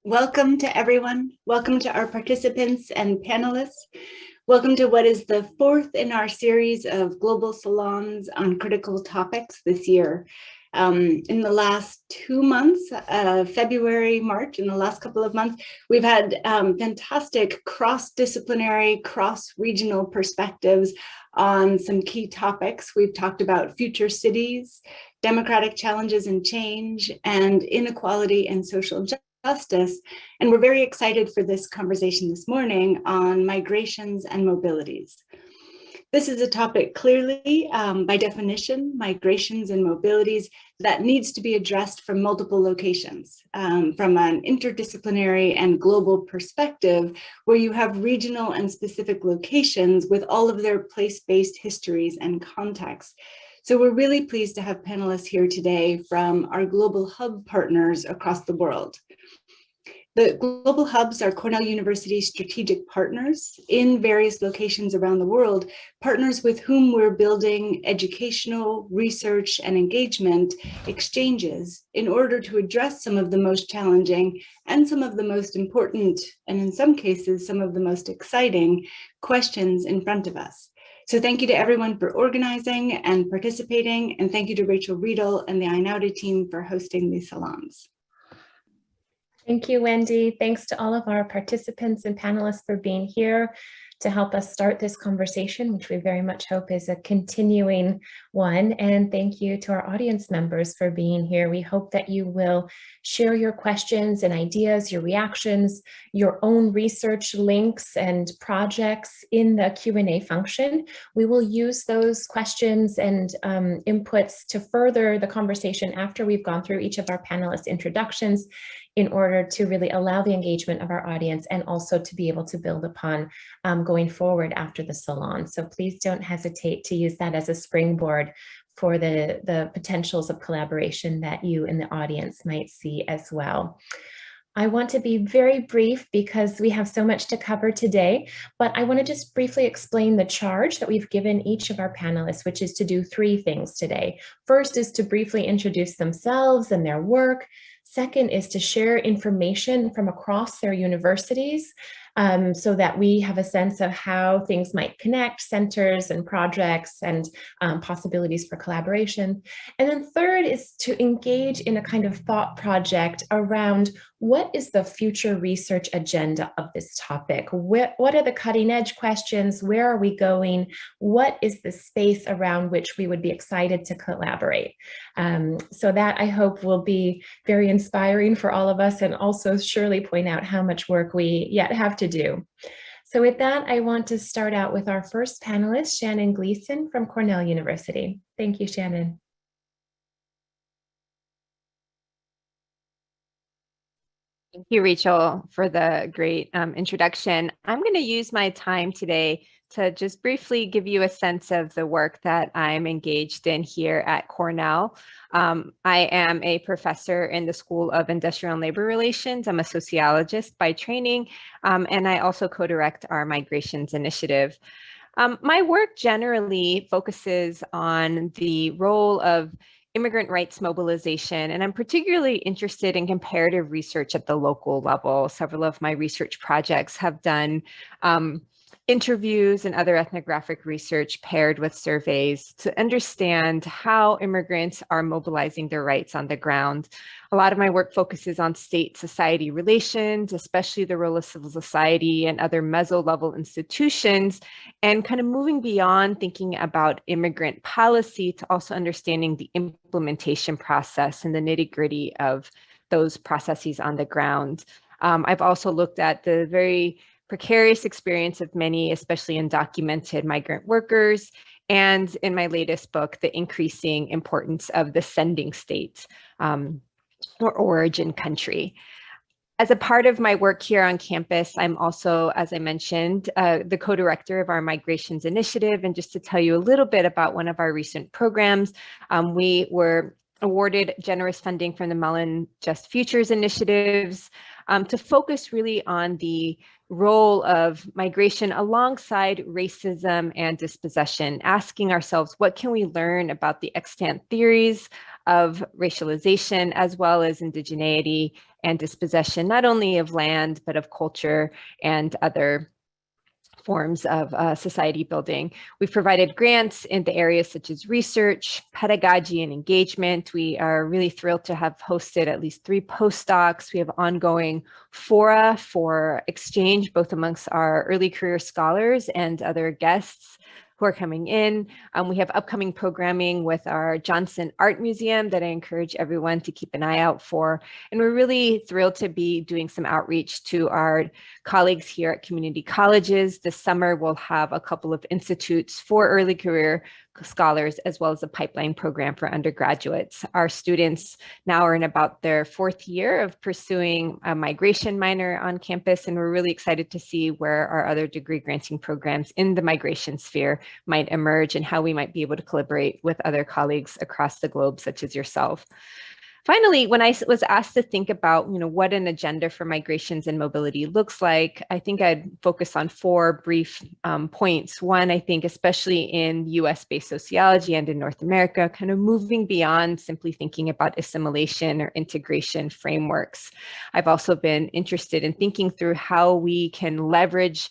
Welcome to everyone. Welcome to our participants and panelists. Welcome to what is the fourth in our series of global salons on critical topics this year. In the last 2 months, February, March, in the last couple of months, we've had fantastic cross-disciplinary, cross-regional perspectives on some key topics. We've talked about future cities, democratic challenges and change, and inequality and social justice. And we're very excited for this conversation this morning on migrations and mobilities. This is a topic clearly, by definition, migrations and mobilities, that needs to be addressed from multiple locations, from an interdisciplinary and global perspective, where you have regional and specific locations with all of their place-based histories and contexts. So we're really pleased to have panelists here today from our global hub partners across the world. The global hubs are Cornell University's strategic partners in various locations around the world, partners with whom we're building educational, research, and engagement exchanges in order to address some of the most challenging and some of the most important, and in some cases, some of the most exciting questions in front of us. So thank you to everyone for organizing and participating, and thank you to Rachel Riedel and the Einaudi team for hosting these salons. Thank you, Wendy. Thanks to all of our participants and panelists for being here to help us start this conversation, which we very much hope is a continuing one. And thank you to our audience members for being here. We hope that you will share your questions and ideas, your reactions, your own research links and projects in the Q&A function. We will use those questions and inputs to further the conversation after we've gone through each of our panelists' introductions, in order to really allow the engagement of our audience and also to be able to build upon going forward after the salon. So please don't hesitate to use that as a springboard for the potentials of collaboration that you in the audience might see as well. I want to be very brief because we have so much to cover today, but I want to just briefly explain the charge that we've given each of our panelists, which is to do 3 things today. First is to briefly introduce themselves and their work. Second is to share information from across their universities so that we have a sense of how things might connect, centers and projects and possibilities for collaboration. And then third is to engage in a kind of thought project around what is the future research agenda of this topic? What are the cutting edge questions? Where are we going? What is the space around which we would be excited to collaborate? So that I hope will be very inspiring for all of us and also surely point out how much work we yet have to do. So with that, I want to start out with our first panelist, Shannon Gleeson from Cornell University. Thank you, Shannon. Thank you, Rachel, for the great introduction. I'm going to use my time today to just briefly give you a sense of the work that I'm engaged in here at Cornell. I am a professor in the School of Industrial and Labor Relations. I'm a sociologist by training, and I also co-direct our Migrations Initiative. My work generally focuses on the role of immigrant rights mobilization, and I'm particularly interested in comparative research at the local level. Several of my research projects have done interviews and other ethnographic research paired with surveys to understand how immigrants are mobilizing their rights on the ground. A lot of my work focuses on state-society relations, especially the role of civil society and other meso-level institutions, and kind of moving beyond thinking about immigrant policy to also understanding the implementation process and the nitty-gritty of those processes on the ground. I've also looked at the very precarious experience of many, especially undocumented migrant workers, and in my latest book, the increasing importance of the sending state or origin country. As a part of my work here on campus, I'm also, as I mentioned, the co-director of our Migrations Initiative. And just to tell you a little bit about one of our recent programs, we were awarded generous funding from the Mellon Just Futures initiatives to focus really on the role of migration alongside racism and dispossession, asking ourselves, what can we learn about the extant theories of racialization, as well as indigeneity and dispossession, not only of land, but of culture and other forms of society building. We've provided grants in the areas such as research, pedagogy, and engagement. We are really thrilled to have hosted at least 3 postdocs. We have ongoing fora for exchange, both amongst our early career scholars and other guests who are coming in. We have upcoming programming with our Johnson Art Museum that I encourage everyone to keep an eye out for. And we're really thrilled to be doing some outreach to our colleagues here at community colleges. This summer, we'll have a couple of institutes for early career scholars, as well as a pipeline program for undergraduates. Our students now are in about their 4th year of pursuing a migration minor on campus, and we're really excited to see where our other degree granting programs in the migration sphere might emerge and how we might be able to collaborate with other colleagues across the globe, such as yourself. Finally, when I was asked to think about, what an agenda for migrations and mobility looks like, I think I'd focus on 4 brief points. One, I think, especially in US-based sociology and in North America, kind of moving beyond simply thinking about assimilation or integration frameworks. I've also been interested in thinking through how we can leverage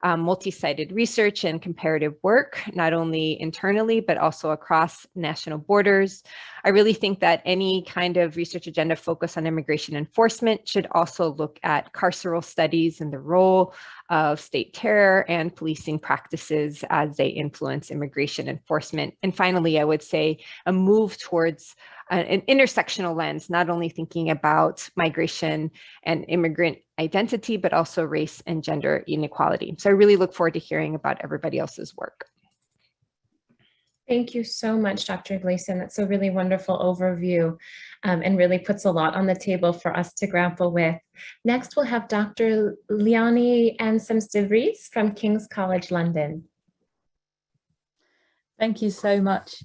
multi-sided research and comparative work, not only internally, but also across national borders. I really think that any kind of research agenda focused on immigration enforcement should also look at carceral studies and the role of state terror and policing practices as they influence immigration enforcement. And finally, I would say a move towards an intersectional lens, not only thinking about migration and immigrant identity, but also race and gender inequality. So I really look forward to hearing about everybody else's work. Thank you so much, Dr. Gleeson. That's a really wonderful overview and really puts a lot on the table for us to grapple with. Next, we'll have Dr. Liani Ansems-de-Vries from King's College London. Thank you so much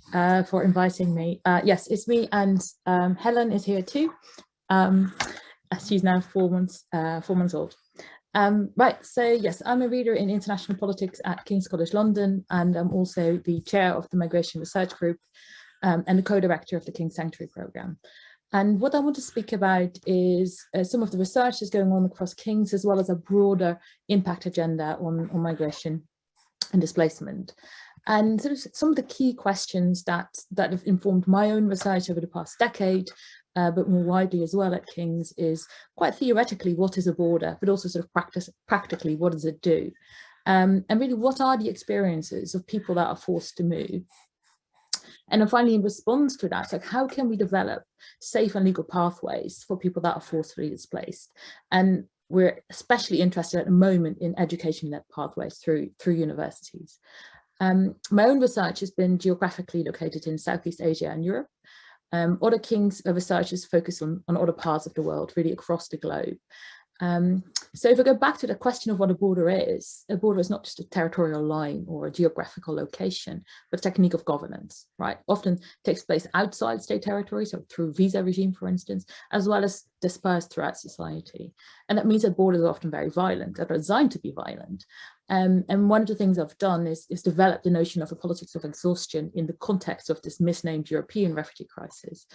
for inviting me. Yes, it's me, and Helen is here too. She's now 4 months old. Right, so yes, I'm a reader in international politics at King's College London, and I'm also the chair of the Migration Research Group and the co-director of the King's Sanctuary Programme. And what I want to speak about is some of the research that's going on across King's, as well as a broader impact agenda on migration and displacement. And sort of some of the key questions that have informed my own research over the past decade, but more widely as well at King's, is quite theoretically, what is a border, but also sort of practically, what does it do? And really, what are the experiences of people that are forced to move? And then finally, in response to that, like, how can we develop safe and legal pathways for people that are forcibly displaced? And we're especially interested at the moment in education-led pathways through universities. My own research has been geographically located in Southeast Asia and Europe. Other King's researchers focus on other parts of the world, really across the globe. So if we go back to the question of what a border is not just a territorial line or a geographical location, but a technique of governance, right? Often takes place outside state territory, so through visa regime, for instance, as well as dispersed throughout society. And that means that borders are often very violent, that are designed to be violent. And one of the things I've done is develop the notion of a politics of exhaustion in the context of this misnamed European refugee crisis,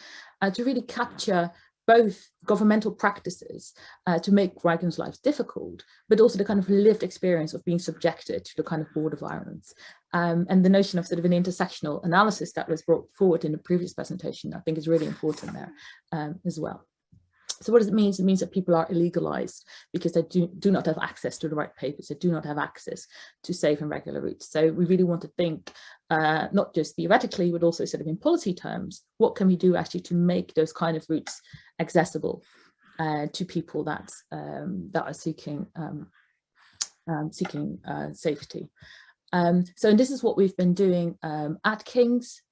to really capture both governmental practices to make migrants' lives difficult, but also the kind of lived experience of being subjected to the kind of border violence. And the notion of sort of an intersectional analysis that was brought forward in the previous presentation, I think, is really important there as well. So what does it mean? It means that people are illegalized because they do not have access to the right papers. They do not have access to safe and regular routes. So we really want to think not just theoretically, but also sort of in policy terms, what can we do actually to make those kind of routes accessible to people that are seeking safety. So this is what we've been doing at King's,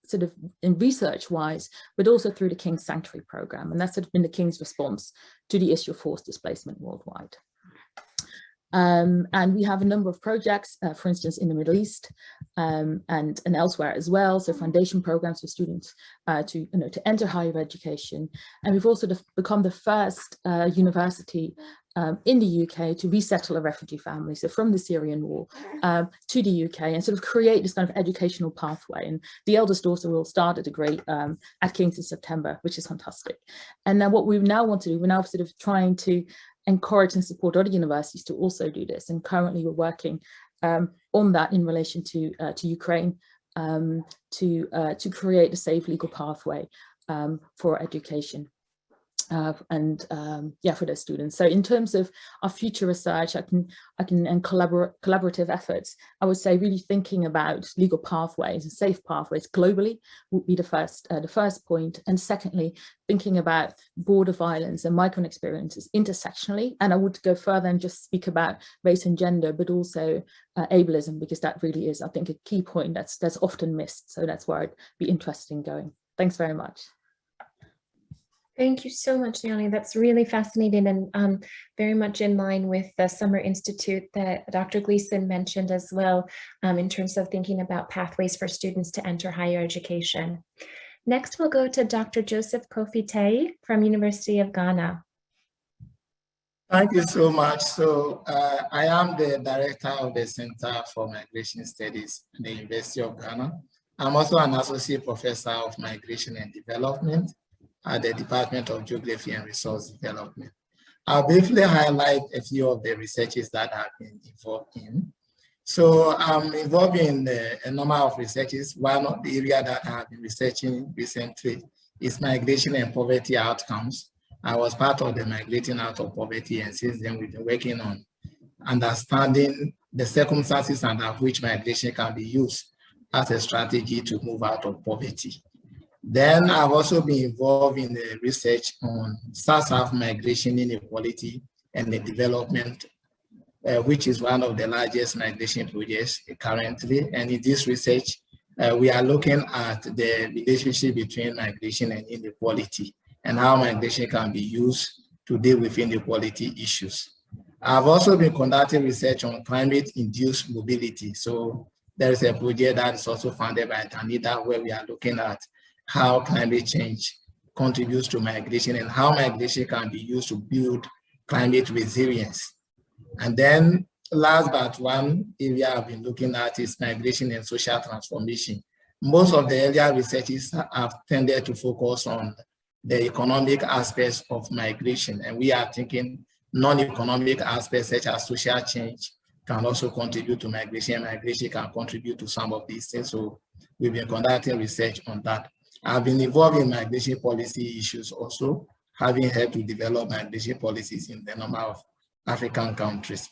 sort of in research-wise, but also through the King's Sanctuary Programme, and that's sort of been the King's response to the issue of forced displacement worldwide. And we have a number of projects, for instance, in the Middle East and elsewhere as well. So foundation programs for students to enter higher education. And we've also become the first university in the UK to resettle a refugee family, so from the Syrian war to the UK, and sort of create this kind of educational pathway. And the eldest daughter will start a degree at King's in September, which is fantastic. And now what we now want to do, we're now sort of trying to encourage and support other universities to also do this. And currently we're working on that in relation to Ukraine, to create a safe legal pathway for education. For those students. So in terms of our future research, and collaborative efforts, I would say really thinking about legal pathways and safe pathways globally would be the first point. And secondly, thinking about border violence and migrant experiences intersectionally. And I would go further and just speak about race and gender, but also ableism, because that really is, I think, a key point that's often missed. So that's where I'd be interested in going. Thanks very much. Thank you so much, Leonie. That's really fascinating and very much in line with the Summer Institute that Dr. Gleeson mentioned as well, in terms of thinking about pathways for students to enter higher education. Next, we'll go to Dr. Joseph Kofi-Tay from University of Ghana. Thank you so much. So I am the director of the Center for Migration Studies at the University of Ghana. I'm also an associate professor of migration and development at the Department of Geography and Resource Development. I'll briefly highlight a few of the researches that I've been involved in. So I'm involved in a number of researches. One of the areas that I've been researching recently is migration and poverty outcomes. I was part of the Migrating Out of Poverty, and since then we've been working on understanding the circumstances under which migration can be used as a strategy to move out of poverty. Then I've also been involved in the research on South-South migration inequality and the development, which is one of the largest migration projects currently. And in this research, we are looking at the relationship between migration and inequality and how migration can be used to deal with inequality issues. I've also been conducting research on climate-induced mobility. So there is a project that is also funded by TANIDA where we are looking at how climate change contributes to migration and how migration can be used to build climate resilience. And then last but one area I've been looking at is migration and social transformation. Most of the earlier researches have tended to focus on the economic aspects of migration, and we are thinking non-economic aspects such as social change can also contribute to migration. Migration can contribute to some of these things. So we've been conducting research on that. I've been involved in migration policy issues also, having helped to develop migration policies in a number of African countries.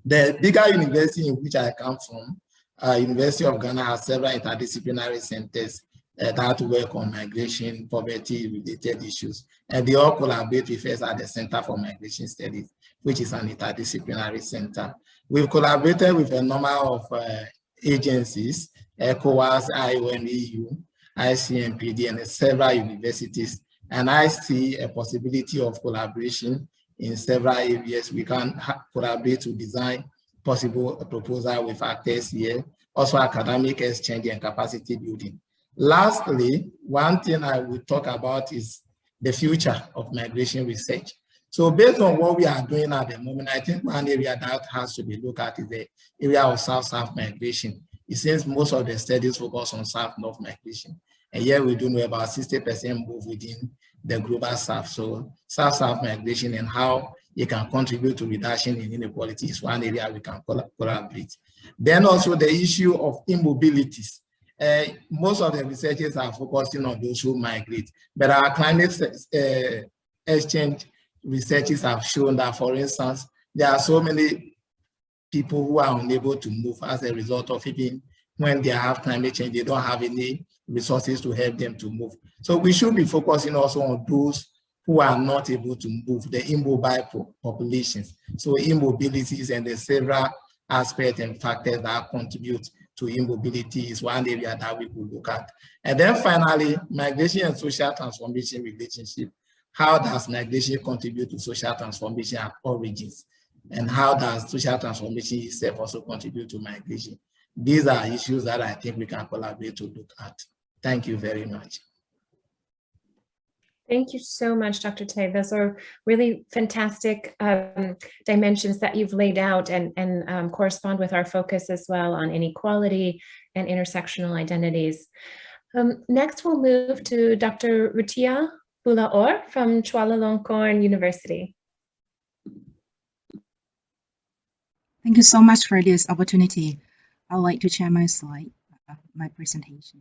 The bigger university in which I come from, University of Ghana, has several interdisciplinary centers that work on migration, poverty-related issues, and they all collaborate with us at the Center for Migration Studies, which is an interdisciplinary center. We've collaborated with a number of agencies, ECOWAS, IOM, EU, ICMPD, and several universities, and I see a possibility of collaboration in several areas. We can collaborate to design possible proposal with actors here, also academic exchange and capacity building. Lastly, one thing I will talk about is the future of migration research. So based on what we are doing at the moment, I think one area that has to be looked at is the area of South-South migration. It seems most of the studies focus on South-North migration. And here we do know about 60% move within the global South. So South-South migration and how it can contribute to reduction in inequality is one area we can collaborate. Then also the issue of immobilities. Most of the researchers are focusing on those who migrate, but our climate exchange researchers have shown that, for instance, there are so many people who are unable to move as a result of even when they have climate change, they don't have any resources to help them to move. So we should be focusing also on those who are not able to move, the immobile populations. So immobilities and the several aspects and factors that contribute to immobility is one area that we could look at. And then finally, migration and social transformation relationship. How does migration contribute to social transformation at origins? And how does social transformation itself also contribute to migration? These are issues that I think we can collaborate to look at. Thank you very much. Thank you so much, Dr. Tay. Those are really fantastic dimensions that you've laid out and correspond with our focus as well on inequality and intersectional identities. Next, we'll move to Dr. Rutia Bulaor from Chulalongkorn University. Thank you so much for this opportunity. I'd like to share my slide, my presentation.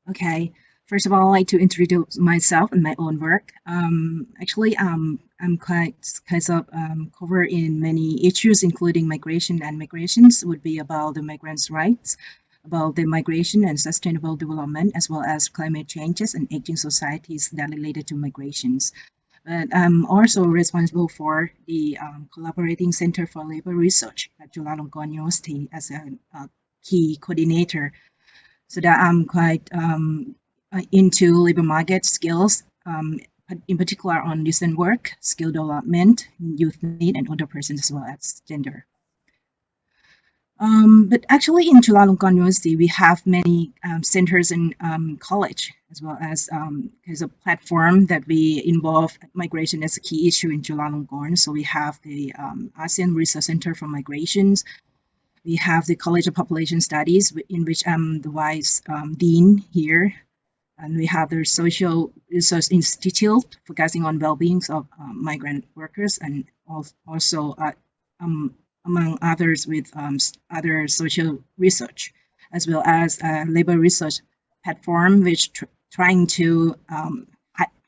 Okay, first of all, I'd like to introduce myself and my own work. Actually, I'm quite cover in many issues, including migration and migrations, would be about the migrants' rights, about the migration and sustainable development, as well as climate changes and aging societies that are related to migrations. But I'm also responsible for the Collaborating Center for Labor Research at Chulalongkorn University as a key coordinator. So that I'm quite into labor market skills, in particular on recent work, skill development, youth need, and older persons as well as gender. But actually in Chulalongkorn University, we have many centers and college, as well as a platform that we involve migration as a key issue in Chulalongkorn. So we have the ASEAN Research Center for Migrations. We have the College of Population Studies, in which I'm the vice dean here. And we have the Social Research Institute, focusing on well-being of migrant workers, and also among others with other social research, as well as a labor research platform, which trying to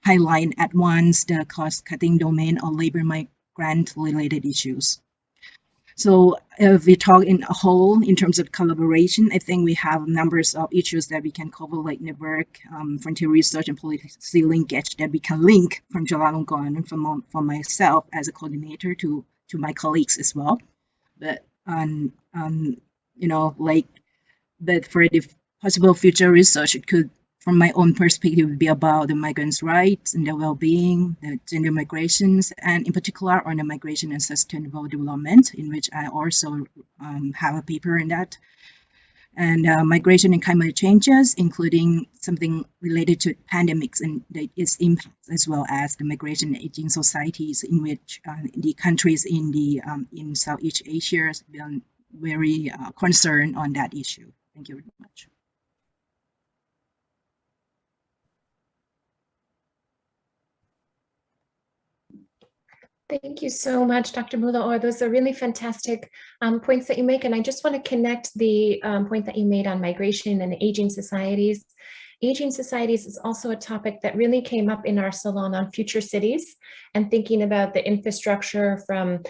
highlight at once the cost-cutting domain of labor migrant-related issues. So if we talk in a whole in terms of collaboration, I think we have numbers of issues that we can cover, like network, frontier research, and policy linkage that we can link from Chulalongkorn and from myself as a coordinator to my colleagues as well. But you know, like, but for the possible future research, it could, from my own perspective, be about the migrants' rights and their well-being, the gender migrations, and in particular on the migration and sustainable development, in which I also have a paper in that. And migration and climate changes, including something related to pandemics and its impacts, as well as the migration and aging societies, in which the countries in Southeast Asia have been very concerned on that issue. Thank you very much. Thank you so much, Dr. Bulaor. Those are really fantastic points that you make. And I just want to connect the point that you made on migration and aging societies. Aging societies is also a topic that really came up in our salon on future cities, and thinking about the infrastructure from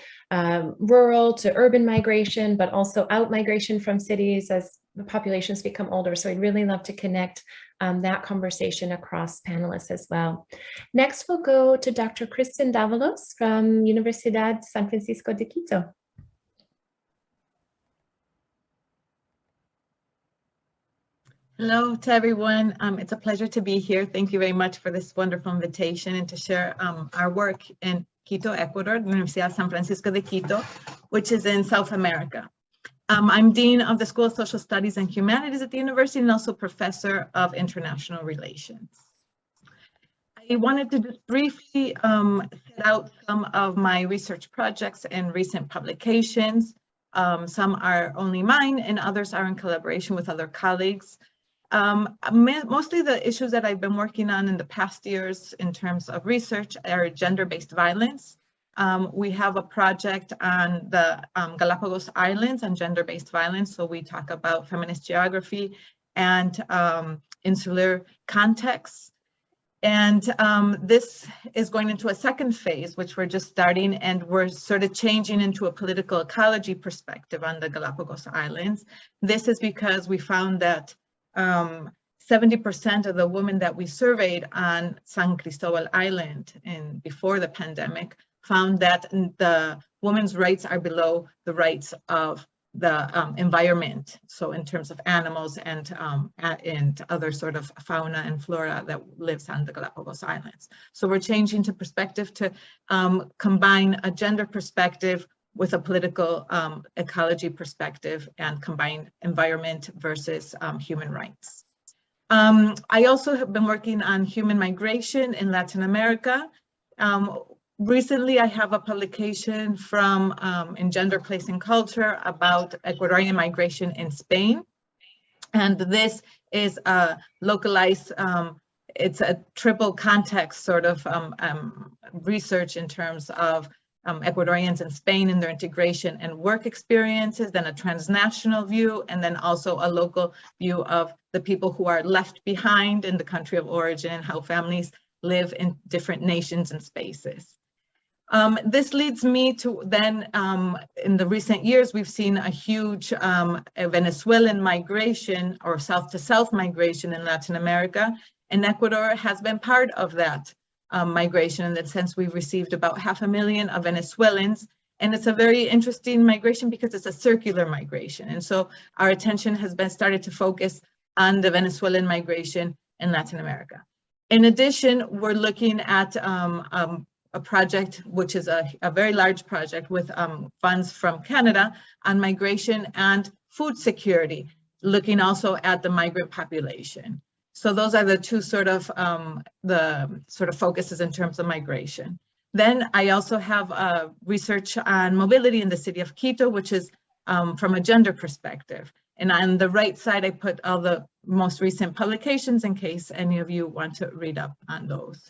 rural to urban migration, but also out migration from cities as the populations become older. So I'd really love to connect that conversation across panelists as well. Next, we'll go to Dr. Kristen Davalos from Universidad San Francisco de Quito. Hello to everyone. It's a pleasure to be here. Thank you very much for this wonderful invitation and to share our work in Quito, Ecuador, Universidad San Francisco de Quito, which is in South America. I'm Dean of the School of Social Studies and Humanities at the university, and also Professor of International Relations. I wanted to just briefly set out some of my research projects and recent publications. Some are only mine and others are in collaboration with other colleagues. Mostly the issues that I've been working on in the past years in terms of research are gender-based violence. We have a project on the Galapagos Islands and gender-based violence. So we talk about feminist geography and insular contexts. And this is going into a second phase, which we're just starting, and we're sort of changing into a political ecology perspective on the Galapagos Islands. This is because we found that 70% of the women that we surveyed on San Cristobal Island before the pandemic found that the women's rights are below the rights of the environment. So in terms of animals and other sort of fauna and flora that lives on the Galapagos Islands. So we're changing to perspective to combine a gender perspective with a political ecology perspective and combine environment versus human rights. I also have been working on human migration in Latin America. Recently, I have a publication from in Gender, Place, and Culture about Ecuadorian migration in Spain. And this is a localized, it's a triple context sort of research in terms of Ecuadorians in Spain and their integration and work experiences, then a transnational view, and then also a local view of the people who are left behind in the country of origin and how families live in different nations and spaces. This leads me to then, in the recent years, we've seen a huge Venezuelan migration or south-to-south migration in Latin America, and Ecuador has been part of that migration. In that sense, we've received about 500,000 of Venezuelans, and it's a very interesting migration because it's a circular migration. And so our attention has been started to focus on the Venezuelan migration in Latin America. In addition, we're looking at a project, which is a very large project with funds from Canada on migration and food security, looking also at the migrant population. So those are the two sort of focuses in terms of migration. Then I also have research on mobility in the city of Quito, which is from a gender perspective. And on the right side, I put all the most recent publications in case any of you want to read up on those.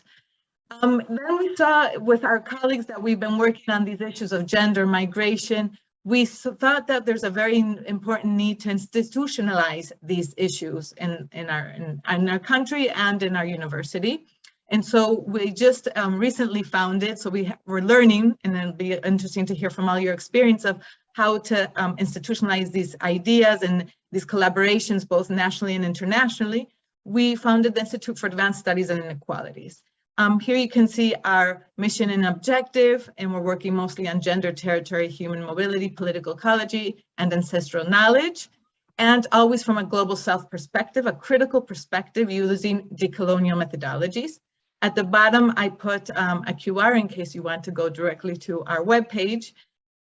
Then we saw with our colleagues that we've been working on these issues of gender migration. We thought that there's a very important need to institutionalize these issues in our country and in our university. And so we just recently founded, so we're learning, and it'll be interesting to hear from all your experience of how to institutionalize these ideas and these collaborations, both nationally and internationally. We founded the Institute for Advanced Studies and Inequalities. Here you can see our mission and objective, and we're working mostly on gender, territory, human mobility, political ecology, and ancestral knowledge, and always from a global south perspective, a critical perspective using decolonial methodologies. At the bottom, I put a QR in case you want to go directly to our webpage.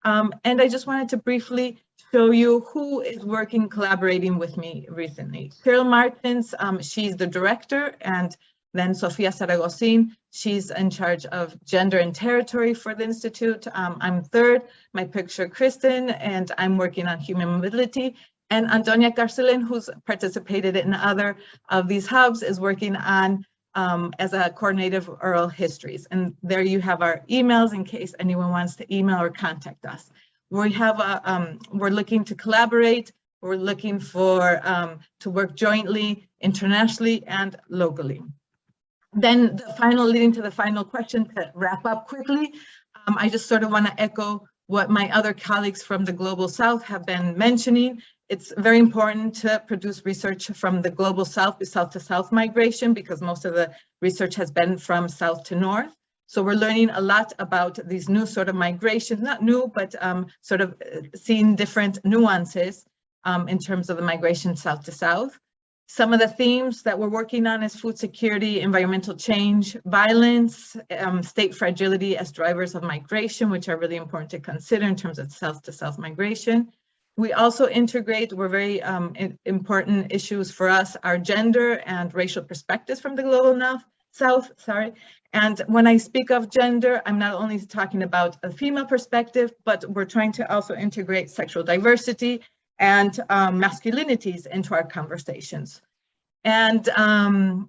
And I just wanted to briefly show you who is working, collaborating with me recently. Cheryl Martins, she's the director, and then Sofia Saragozin, she's in charge of gender and territory for the Institute. I'm third, my picture Kristen, and I'm working on human mobility. And Antonia Carcelin, who's participated in other of these hubs, is working on as a coordinator of oral histories. And there you have our emails in case anyone wants to email or contact us. We have we're looking to collaborate. We're looking for to work jointly, internationally and locally. Then the final, leading to the final question to wrap up quickly, I just sort of want to echo what my other colleagues from the Global South have been mentioning. It's very important to produce research from the Global South, the South to South migration, because most of the research has been from South to North. So we're learning a lot about these new sort of migrations, not new, but sort of seeing different nuances in terms of the migration South to South. Some of the themes that we're working on is food security, environmental change, violence, state fragility as drivers of migration, which are really important to consider in terms of South to South migration. We also integrate, we're very important issues for us, our gender and racial perspectives from the Global South, sorry. And when I speak of gender, I'm not only talking about a female perspective, but we're trying to also integrate sexual diversity and masculinities into our conversations. And also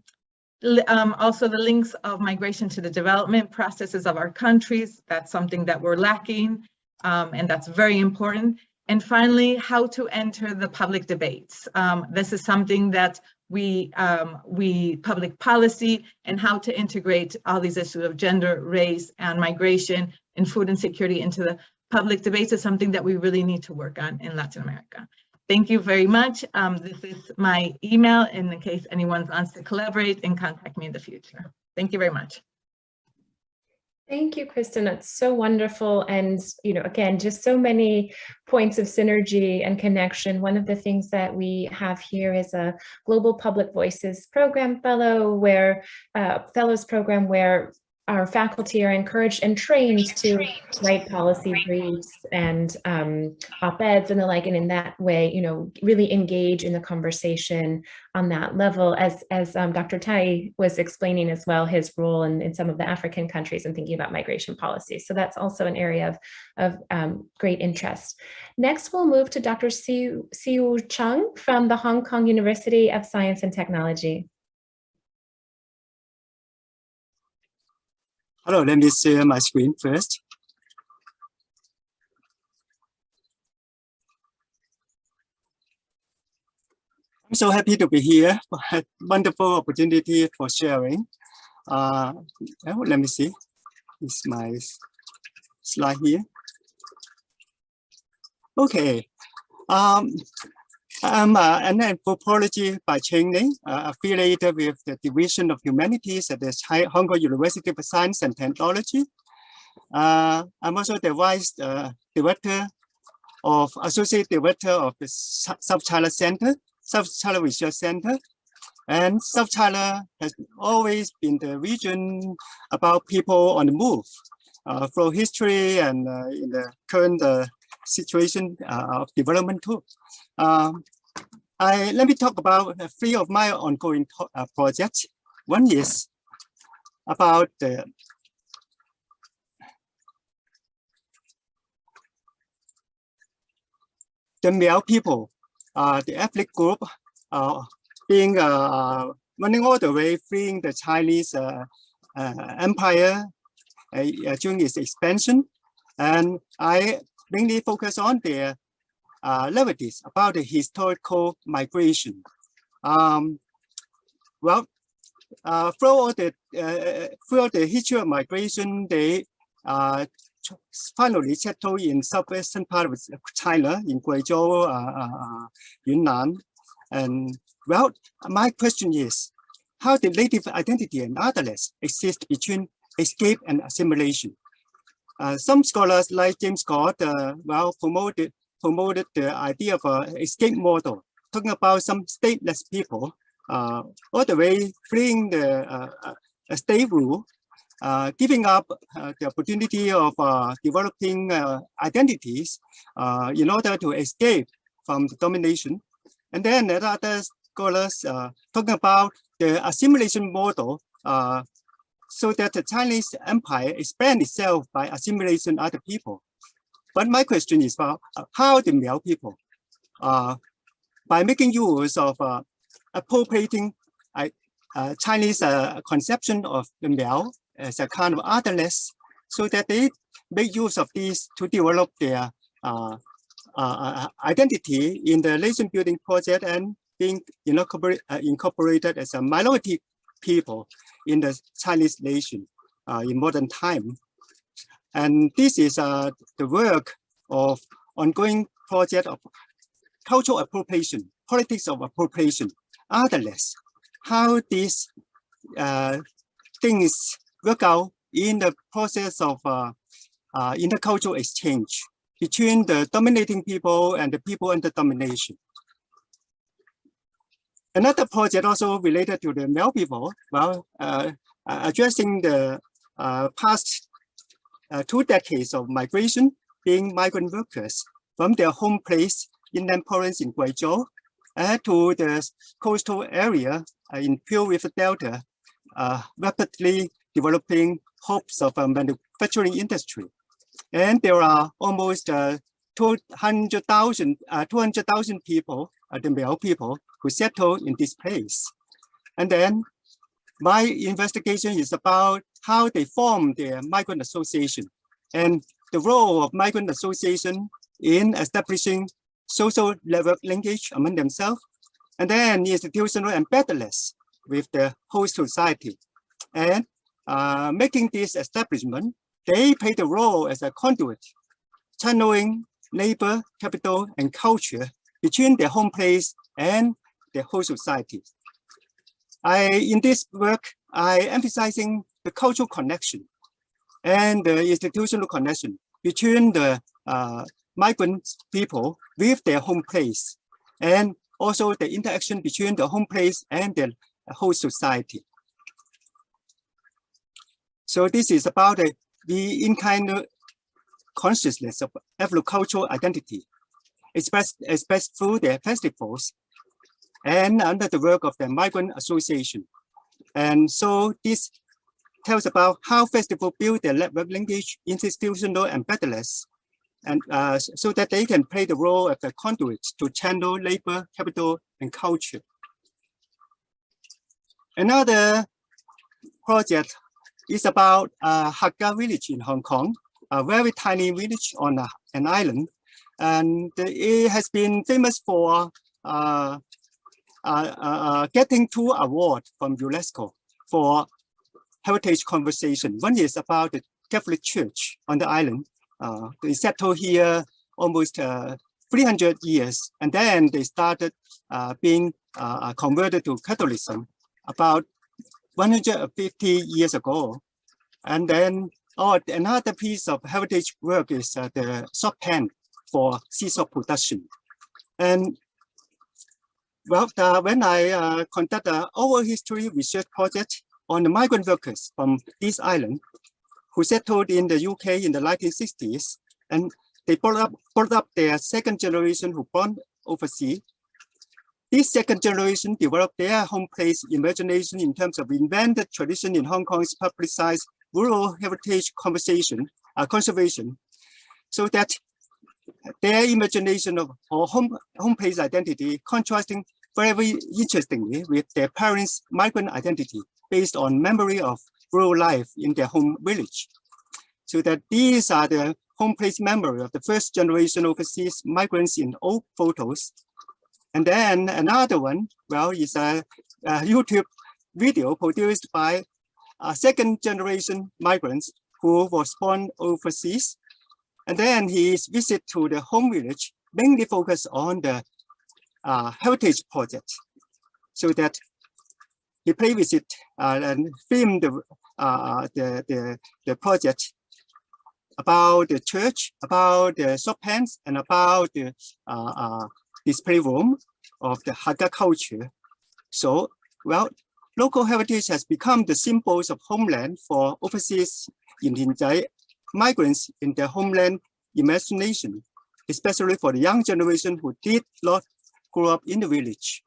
the links of migration to the development processes of our countries. That's something that we're lacking, and that's very important. And finally, how to enter the public debates. This is something that we public policy and how to integrate all these issues of gender, race, and migration and food insecurity into the public debates is something that we really need to work on in Latin America. Thank you very much. This is my email in case anyone wants to collaborate and contact me in the future. Thank you very much. Thank you, Kristen. That's so wonderful. And, you know, again, just so many points of synergy and connection. One of the things that we have here is a Global Public Voices Program Fellows program where our faculty are encouraged and trained to write policy briefs and op-eds and the like, and in that way, you know, really engage in the conversation on that level, as Dr. Tai was explaining as well, his role in some of the African countries and thinking about migration policies. So that's also an area of great interest. Next, we'll move to Dr. Siu Chung from the Hong Kong University of Science and Technology. Hello, let me share my screen first. I'm so happy to be here. Wonderful opportunity for sharing. Let me see. This is my slide here. Okay. I'm an anthropology by training, affiliated with the Division of Humanities at the Hong Kong University of Science and Technology. I'm also the Vice Director of Associate Director of the South China Center, South China Research Center. And South China has always been the region about people on the move through history and in the current situation of development too. Let me talk about three of my ongoing projects. One is about the Miao people, the ethnic group being running all the way freeing the Chinese empire during its expansion. And I mainly focus on their narratives about the historical migration. Throughout the history of migration, they finally settled in southwestern part of China, in Guizhou, Yunnan. And well, my question is, how did native identity and otherness exist between escape and assimilation? Some scholars like James Scott promoted the idea of an escape model, talking about some stateless people all the way fleeing the state rule, giving up the opportunity of developing identities in order to escape from the domination. And then other scholars talking about the assimilation model, so that the Chinese empire expand itself by assimilating other people. But my question is about how the Miao people, by making use of appropriating Chinese conception of the Miao as a kind of otherness, so that they make use of these to develop their identity in the nation building project and being incorporated as a minority people in the Chinese nation in modern time. And this is the work of ongoing project of cultural appropriation, politics of appropriation, otherness, how these things work out in the process of intercultural exchange between the dominating people and the people under domination. Another project also related to the Miao people, addressing the past 2 decades of migration, being migrant workers from their home place inland province in Guizhou to the coastal area in Pure River Delta, rapidly developing hubs of manufacturing industry. And there are almost 200,000 people, the Miao people, who settle in this place. And then my investigation is about how they form their migrant association and the role of migrant association in establishing social level linkage among themselves, and then institutional embeddedness with the host society. And making this establishment, they play the role as a conduit, channeling labor, capital, and culture between their home place and the whole society. In this work, I emphasizing the cultural connection and the institutional connection between the migrant people with their home place, and also the interaction between the home place and the whole society. So this is about the in-kind consciousness of Afro-cultural identity, expressed through their festivals and under the work of the Migrant Association. And so this tells about how festivals build their network linkage, institutional embeddedness, and so that they can play the role of the conduit to channel labor, capital, and culture. Another project is about Hakka village in Hong Kong, a very tiny village on an island. And it has been famous for getting 2 awards from UNESCO for heritage conversation. One is about the Catholic Church on the island. They settled here almost 300 years, and then they started being converted to Catholicism about 150 years ago. And then another piece of heritage work is the sock pen for seesaw production. And well, when I conduct an oral history research project on the migrant workers from this island who settled in the UK in the 1960s, and they brought up their second generation who born overseas. This second generation developed their home place imagination in terms of invented tradition in Hong Kong's publicized rural heritage conservation, so that their imagination of home place identity contrasting very interestingly with their parents' migrant identity based on memory of rural life in their home village. So that these are the home place memory of the first generation overseas migrants in old photos. And then another one, well, is a YouTube video produced by second generation migrants who was born overseas. And then his visit to the home village mainly focused on the heritage project, so that he played with it and filmed the project about the church, about the shop hands, and about the display room of the Hakka culture. So, well, local heritage has become the symbols of homeland for overseas migrants in their homeland imagination, especially for the young generation who did not grow up in the village.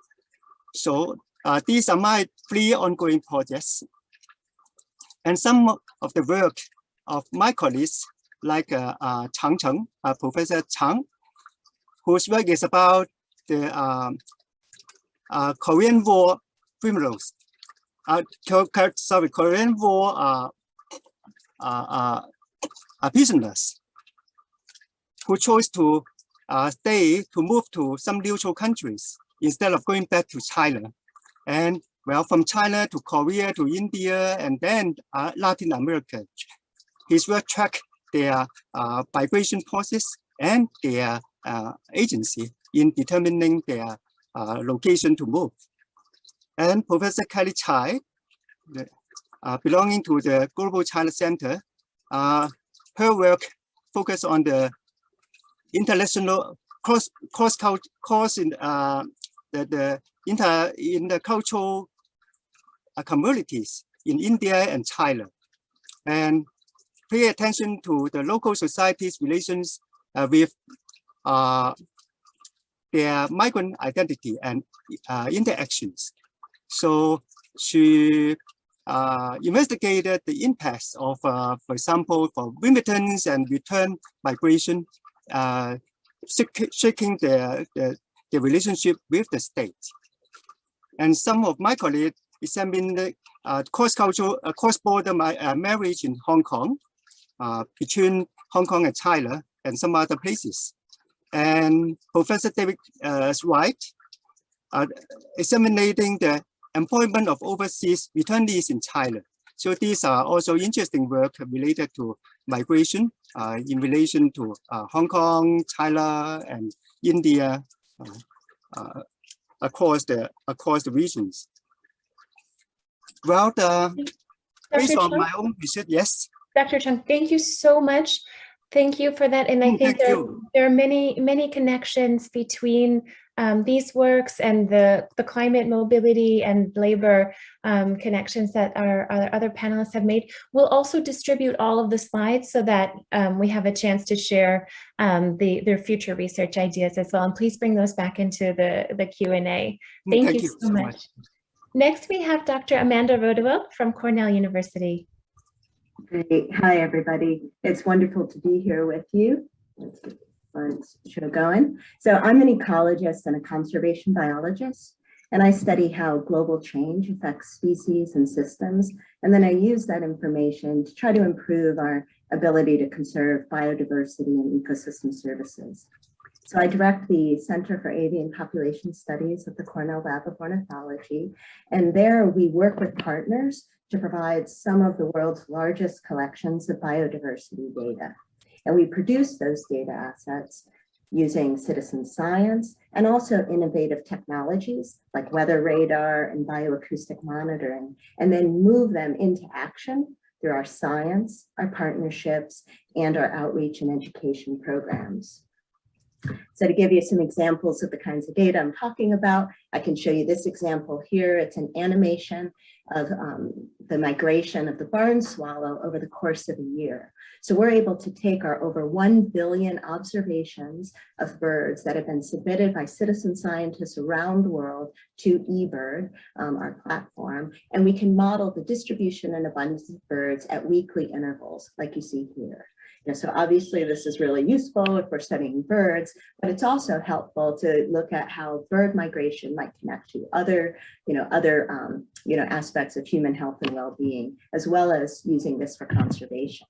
So these are my 3 ongoing projects. And some of the work of my colleagues, like Chang Cheng, Professor Chang, whose work is about the Korean War criminals. Korean War prisoners who chose to move to some neutral countries instead of going back to China. And well, from China to Korea to India and then Latin America. His work tracked their migration process and their agency in determining their location to move. And Professor Kelly Chai, belonging to the Global China Center, her work focused on the international cross in the intercultural communities in India and China, and pay attention to the local society's relations with their migrant identity and interactions. So she investigated the impacts of, for example, for remittance and return migration, shaking the relationship with the state. And some of my colleagues examined the cross-border marriage in Hong Kong, between Hong Kong and China and some other places. And Professor David Wright examining the employment of overseas returnees in China. So these are also interesting work related to migration in relation to Hong Kong, China, and India across the regions. Well, based on my own research, yes. Dr. Chung, thank you so much. Thank you for that. And I think there are many connections between these works and the climate, mobility, and labor connections that our other panelists have made. We'll also distribute all of the slides so that we have a chance to share their future research ideas as well. And please bring those back into the Q&A. Thank you so much. Next, we have Dr. Amanda Rodewald from Cornell University. Great. Hi, everybody. It's wonderful to be here with you. Let's get the show going. So I'm an ecologist and a conservation biologist, and I study how global change affects species and systems. And then I use that information to try to improve our ability to conserve biodiversity and ecosystem services. So I direct the Center for Avian Population Studies at the Cornell Lab of Ornithology. And there we work with partners to provide some of the world's largest collections of biodiversity data. And we produce those data assets using citizen science and also innovative technologies like weather radar and bioacoustic monitoring, and then move them into action through our science, our partnerships, and our outreach and education programs. So to give you some examples of the kinds of data I'm talking about, I can show you this example here. It's an animation of the migration of the barn swallow over the course of a year. So we're able to take our over 1 billion observations of birds that have been submitted by citizen scientists around the world to eBird, our platform, and we can model the distribution and abundance of birds at weekly intervals, like you see here. So obviously this is really useful if we're studying birds, but it's also helpful to look at how bird migration might connect to other aspects of human health and well-being, as well as using this for conservation.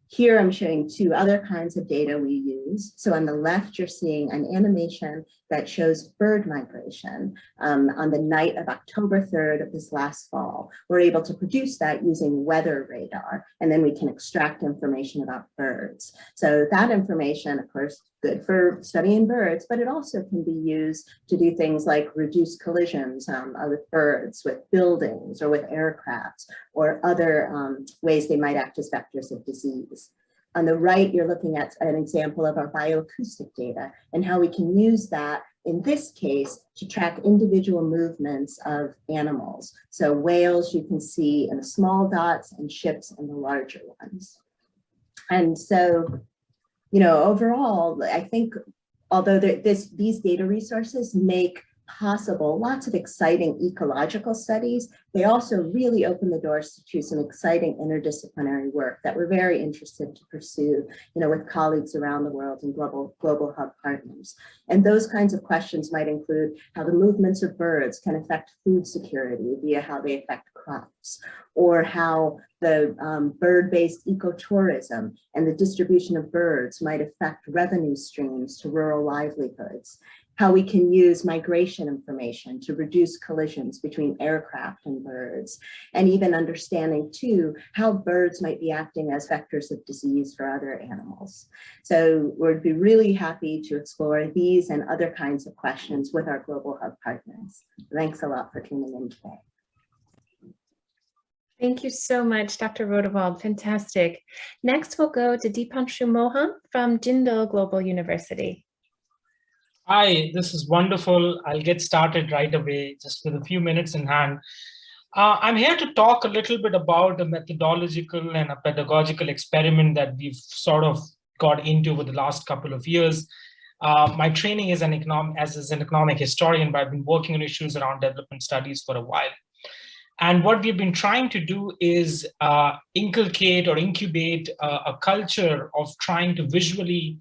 Here I'm showing two other kinds of data we use. So on the left, you're seeing an animation that shows bird migration on the night of October 3rd of this last fall. We're able to produce that using weather radar, and then we can extract information about birds. So that information, of course, good for studying birds, but it also can be used to do things like reduce collisions with birds, with buildings, or with aircrafts, or other ways they might act as vectors of disease. On the right, you're looking at an example of our bioacoustic data and how we can use that, in this case, to track individual movements of animals. So whales you can see in the small dots and ships in the larger ones. And so, overall, I think although these data resources make possible lots of exciting ecological studies, they also really open the doors to some exciting interdisciplinary work that we're very interested to pursue, with colleagues around the world and global hub partners. And those kinds of questions might include how the movements of birds can affect food security via how they affect crops, or how the bird-based ecotourism and the distribution of birds might affect revenue streams to rural livelihoods, how we can use migration information to reduce collisions between aircraft and birds, and even understanding too how birds might be acting as vectors of disease for other animals. So we'd be really happy to explore these and other kinds of questions with our Global Hub partners. Thanks a lot for tuning in today. Thank you so much, Dr. Rodewald. Fantastic. Next, we'll go to Dipanshu Moham from Jindal Global University. Hi, this is wonderful. I'll get started right away, just with a few minutes in hand. I'm here to talk a little bit about a methodological and a pedagogical experiment that we've sort of got into over the last couple of years. My training is an economic historian, but I've been working on issues around development studies for a while. And what we've been trying to do is inculcate or incubate a culture of trying to visually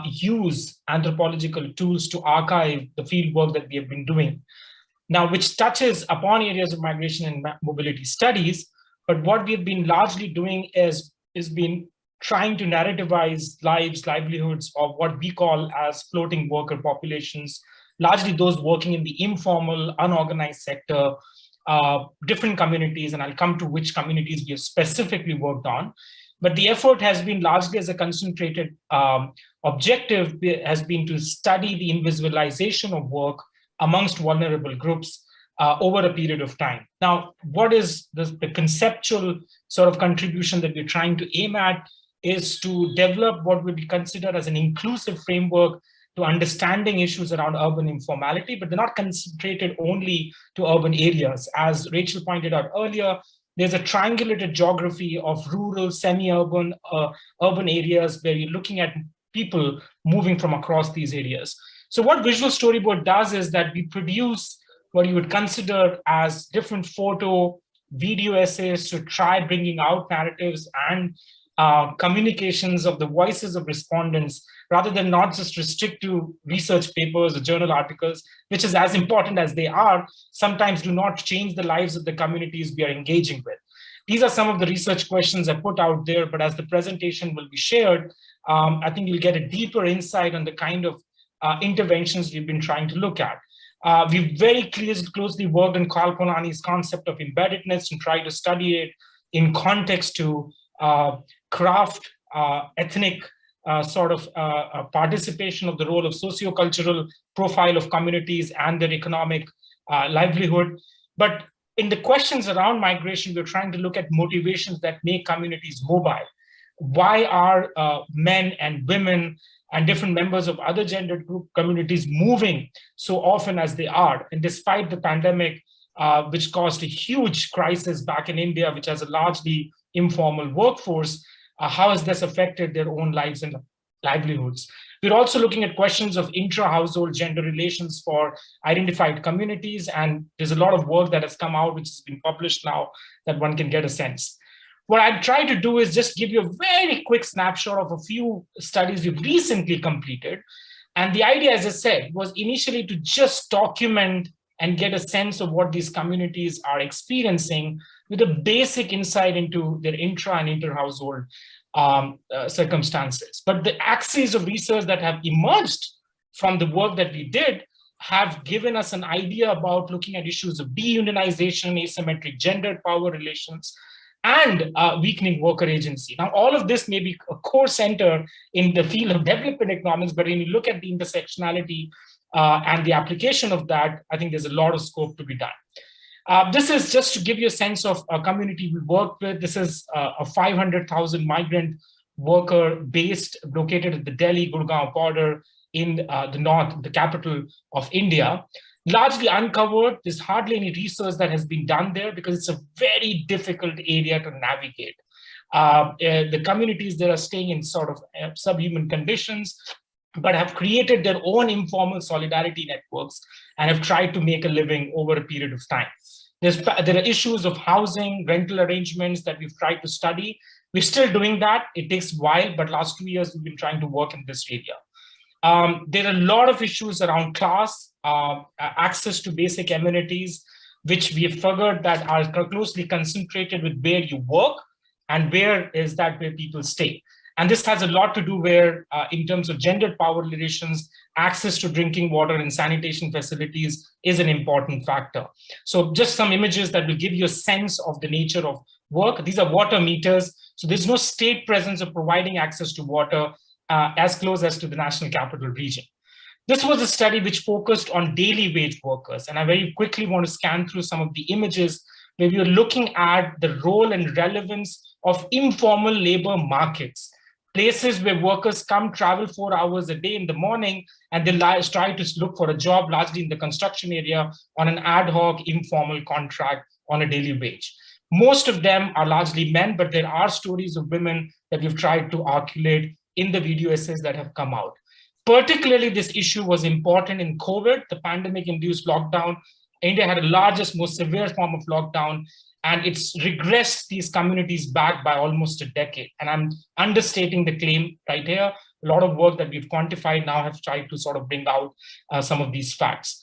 use anthropological tools to archive the field work that we have been doing. Now, which touches upon areas of migration and mobility studies, but what we've been largely doing is been trying to narrativize livelihoods of what we call as floating worker populations, largely those working in the informal, unorganized sector, different communities, and I'll come to which communities we have specifically worked on. But the effort has been largely as a concentrated objective has been to study the invisibilization of work amongst vulnerable groups over a period of time. Now, what is the conceptual sort of contribution that we're trying to aim at is to develop what would be considered as an inclusive framework to understanding issues around urban informality, but they're not concentrated only to urban areas. As Rachel pointed out earlier, there's a triangulated geography of rural, semi-urban, urban areas where you're looking at people moving from across these areas. So what Visual Storyboard does is that we produce what you would consider as different photo, video essays to try bringing out narratives and communications of the voices of respondents, rather than not just restrict to research papers or journal articles, which is as important as they are, sometimes do not change the lives of the communities we are engaging with. These are some of the research questions I put out there, but as the presentation will be shared, I think you'll get a deeper insight on the kind of interventions we've been trying to look at. We've very closely worked on Karl Polanyi's concept of embeddedness and tried to study it in context to craft, ethnic participation of the role of sociocultural profile of communities and their economic livelihood. But in the questions around migration, we're trying to look at motivations that make communities mobile. Why are men and women and different members of other gendered group communities moving so often as they are? And despite the pandemic, which caused a huge crisis back in India, which has a largely informal workforce, how has this affected their own lives and livelihoods? We're also looking at questions of intra-household gender relations for identified communities, and there's a lot of work that has come out, which has been published now, that one can get a sense. What I've tried to do is just give you a very quick snapshot of a few studies we've recently completed. And the idea, as I said, was initially to just document and get a sense of what these communities are experiencing with a basic insight into their intra and inter-household circumstances. But the axes of research that have emerged from the work that we did have given us an idea about looking at issues of deunionization, asymmetric gendered power relations, and weakening worker agency. Now, all of this may be a core center in the field of development economics, but when you look at the intersectionality and the application of that, I think there's a lot of scope to be done. This is just to give you a sense of a community we work with. This is a 500,000 migrant worker based, located at the Delhi-Gurgaon border in the north, the capital of India. Largely uncovered. There's hardly any research that has been done there because it's a very difficult area to navigate. The communities there are staying in sort of subhuman conditions, but have created their own informal solidarity networks and have tried to make a living over a period of time. There are issues of housing, rental arrangements that we've tried to study. We're still doing that. It takes a while, but last 2 years we've been trying to work in this area. There are a lot of issues around class, access to basic amenities, which we have figured that are closely concentrated with where you work and where is that where people stay. And this has a lot to do where, in terms of gendered power relations, access to drinking water and sanitation facilities is an important factor. So just some images that will give you a sense of the nature of work. These are water meters. So there's no state presence of providing access to water as close as to the national capital region. This was a study which focused on daily wage workers. And I very quickly want to scan through some of the images where we are looking at the role and relevance of informal labor markets, places where workers come, travel 4 hours a day in the morning, and they try to look for a job, largely in the construction area, on an ad hoc, informal contract on a daily wage. Most of them are largely men, but there are stories of women that we've tried to articulate in the video essays that have come out. Particularly, this issue was important in COVID, the pandemic-induced lockdown. India had the largest, most severe form of lockdown, and it's regressed these communities back by almost a decade. And I'm understating the claim right here. A lot of work that we've quantified now have tried to sort of bring out some of these facts.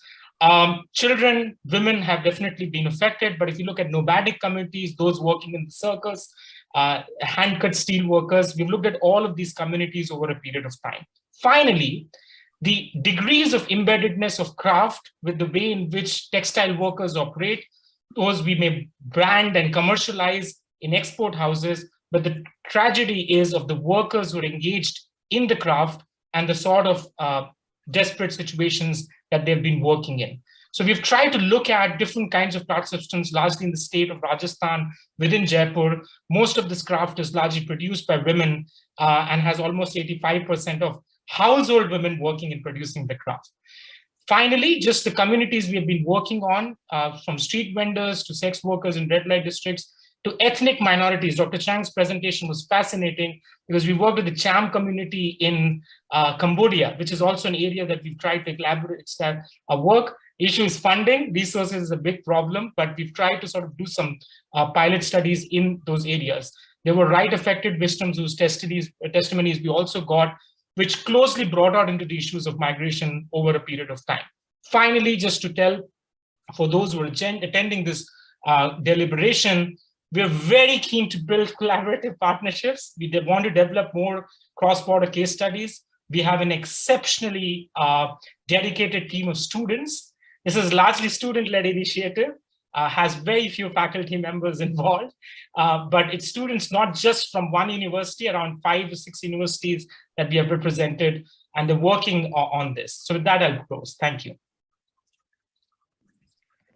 Children, women have definitely been affected, but if you look at nomadic communities, those working in the circus, hand-cut steel workers, we've looked at all of these communities over a period of time. Finally, the degrees of embeddedness of craft with the way in which textile workers operate, those we may brand and commercialize in export houses, but the tragedy is of the workers who are engaged in the craft and the sort of desperate situations that they've been working in. So we've tried to look at different kinds of craft substance, largely in the state of Rajasthan, within Jaipur. Most of this craft is largely produced by women and has almost 85% of household women working in producing the craft. Finally, just the communities we have been working on, from street vendors to sex workers in red light districts to ethnic minorities. Dr. Chang's presentation was fascinating because we worked with the Cham community in Cambodia, which is also an area that we've tried to collaborate our work. Issue is funding. Resources is a big problem, but we've tried to sort of do some pilot studies in those areas. There were right-affected victims whose testimonies we also got, which closely brought out into the issues of migration over a period of time. Finally, just to tell, for those who are attending this deliberation, we're very keen to build collaborative partnerships. We want to develop more cross-border case studies. We have an exceptionally dedicated team of students. This is largely student-led initiative, has very few faculty members involved, but it's students not just from one university, around 5 or 6 universities that we have represented, and they're working on this. So with that, I'll close. Thank you.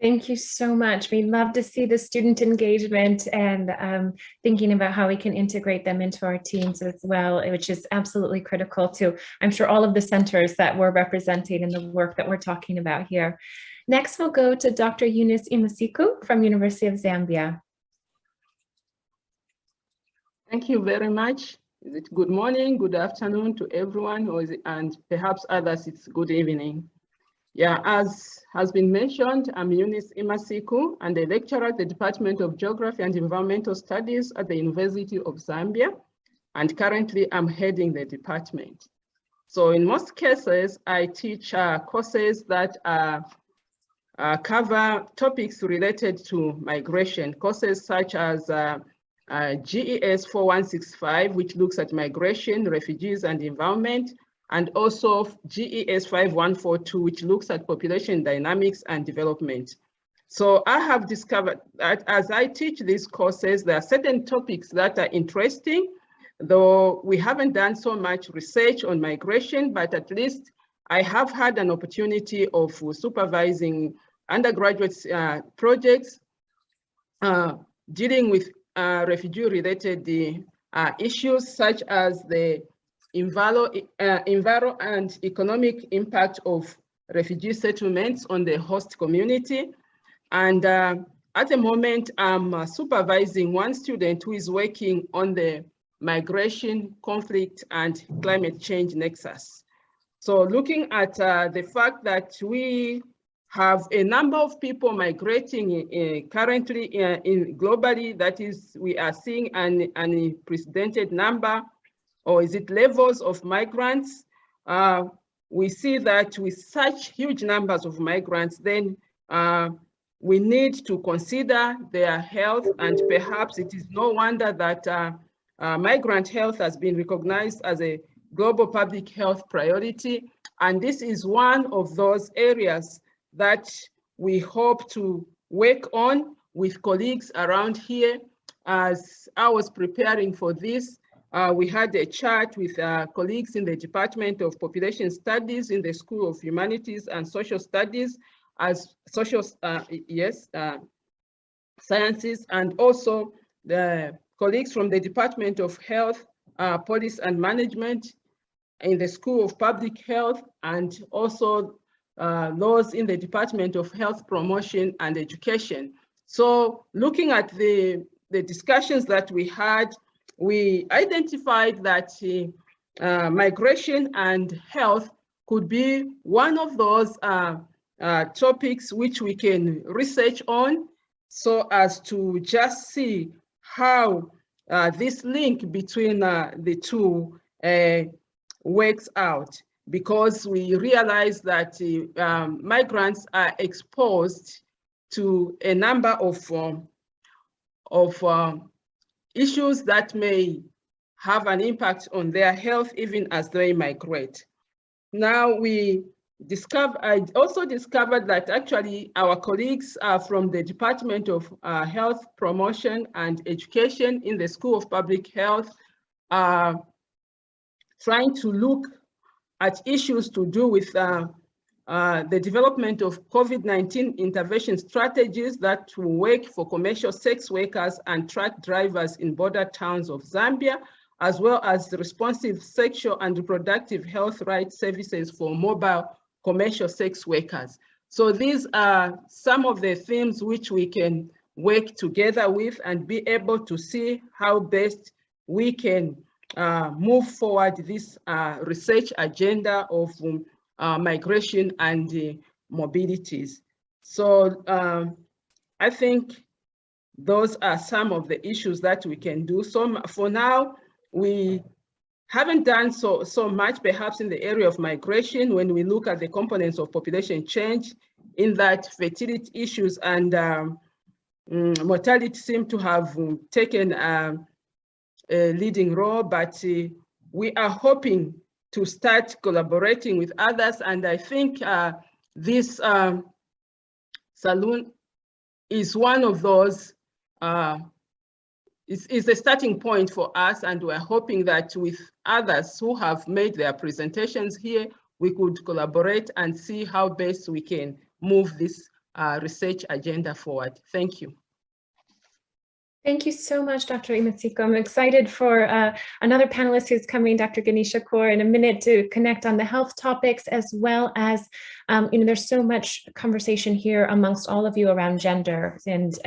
Thank you so much. We love to see the student engagement and thinking about how we can integrate them into our teams as well, which is absolutely critical to, I'm sure, all of the centers that we're representing in the work that we're talking about here. Next, we'll go to Dr. Eunice Imasiku from University of Zambia. Thank you very much. Is it good morning, good afternoon to everyone, or is it, and perhaps others, it's good evening. Yeah, as has been mentioned, I'm Eunice Imasiku and a lecturer at the Department of Geography and Environmental Studies at the University of Zambia. And currently I'm heading the department. So in most cases, I teach courses that cover topics related to migration, courses such as GES 4165, which looks at migration, refugees, and environment, and also GES 5142, which looks at population dynamics and development. So I have discovered that as I teach these courses, there are certain topics that are interesting, though we haven't done so much research on migration, but at least I have had an opportunity of supervising undergraduate projects dealing with refugee-related issues such as the enviro and economic impact of refugee settlements on the host community. And at the moment, I'm supervising one student who is working on the migration, conflict, and climate change nexus. So looking at the fact that we have a number of people migrating currently globally, that is, we are seeing an unprecedented number, or is it levels of migrants? We see that with such huge numbers of migrants, then we need to consider their health, and perhaps it is no wonder that migrant health has been recognized as a global public health priority. And this is one of those areas that we hope to work on with colleagues around here. As I was preparing for this, we had a chat with colleagues in the Department of Population Studies in the School of Humanities and Social Studies, as social sciences, and also the colleagues from the Department of Health, Police and Management in the School of Public Health, and also those in the Department of Health Promotion and Education. So looking at the discussions that we had, we identified that migration and health could be one of those topics which we can research on, so as to just see how this link between the two works out, because we realize that migrants are exposed to a number of issues that may have an impact on their health even as they migrate. Now I also discovered that actually our colleagues from the Department of Health Promotion and Education in the School of Public Health are trying to look at issues to do with the development of COVID-19 intervention strategies that will work for commercial sex workers and truck drivers in border towns of Zambia, as well as responsive sexual and reproductive health rights services for mobile commercial sex workers. So these are some of the themes which we can work together with and be able to see how best we can move forward this research agenda of migration and mobilities. So I think those are some of the issues that we can do. So for now, we haven't done so much perhaps in the area of migration when we look at the components of population change, in that fertility issues and mortality seem to have taken a leading role, but we are hoping to start collaborating with others. And I think this Salon is one of those, is a starting point for us. And we're hoping that with others who have made their presentations here, we could collaborate and see how best we can move this research agenda forward. Thank you. Thank you so much, Dr. Imako. I'm excited for another panelist who's coming, Dr. Gunisha Kaur, in a minute to connect on the health topics, as well as, there's so much conversation here amongst all of you around gender and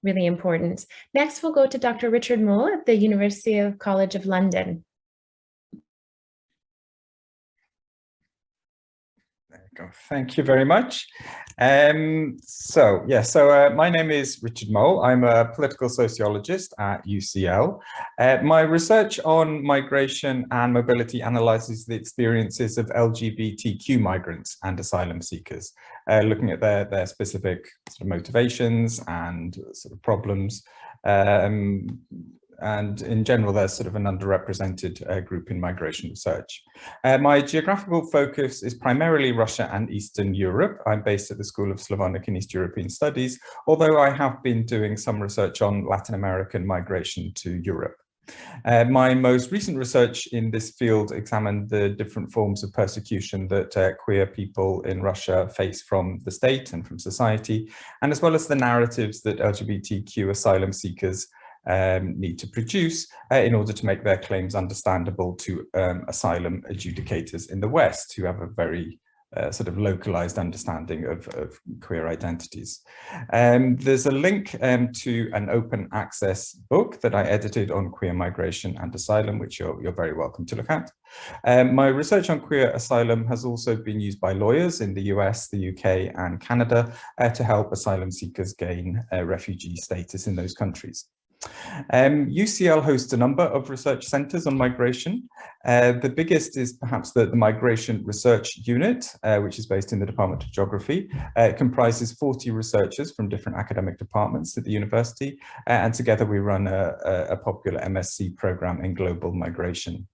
really important. Next, we'll go to Dr. Richard Moll at the University College of London. Thank you very much. My name is Richard Moll. I'm a political sociologist at UCL. My research on migration and mobility analyzes the experiences of LGBTQ migrants and asylum seekers, looking at their specific sort of motivations and sort of problems. And in general, there's sort of an underrepresented group in migration research. My geographical focus is primarily Russia and Eastern Europe. I'm based at the School of Slavonic and East European Studies, although I have been doing some research on Latin American migration to Europe. My most recent research in this field examined the different forms of persecution that queer people in Russia face from the state and from society, and as well as the narratives that LGBTQ asylum seekers need to produce in order to make their claims understandable to asylum adjudicators in the West, who have a very sort of localized understanding of queer identities. There's a link to an open access book that I edited on queer migration and asylum, which you're very welcome to look at. My research on queer asylum has also been used by lawyers in the US, the UK and Canada to help asylum seekers gain refugee status in those countries. UCL hosts a number of research centers on migration. The biggest is perhaps the Migration Research Unit, which is based in the Department of Geography. It comprises 40 researchers from different academic departments at the university, and together we run a popular MSc program in global migration.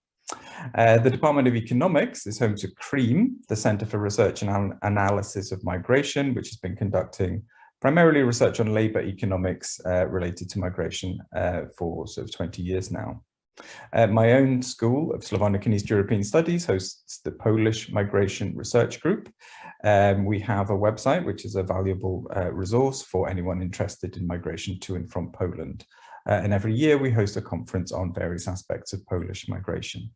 The Department of Economics is home to CREAM, the Center for Research and Analysis of Migration, which has been conducting primarily research on labor economics related to migration for sort of 20 years now. My own School of Slavonic and East European Studies hosts the Polish Migration Research Group. We have a website which is a valuable resource for anyone interested in migration to and from Poland. And every year we host a conference on various aspects of Polish migration.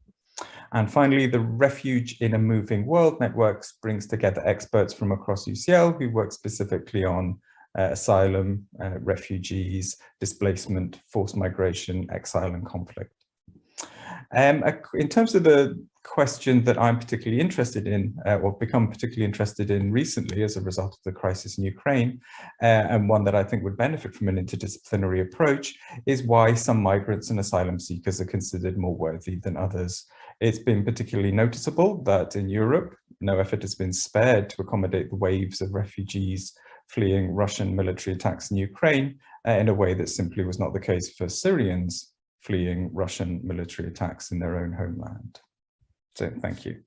And finally, the Refuge in a Moving World Networks brings together experts from across UCL who work specifically on asylum, refugees, displacement, forced migration, exile and conflict. In terms of the question that I'm particularly interested in, or become particularly interested in recently as a result of the crisis in Ukraine, and one that I think would benefit from an interdisciplinary approach, is why some migrants and asylum seekers are considered more worthy than others. It's been particularly noticeable that in Europe, no effort has been spared to accommodate the waves of refugees fleeing Russian military attacks in Ukraine in a way that simply was not the case for Syrians fleeing Russian military attacks in their own homeland. So thank you.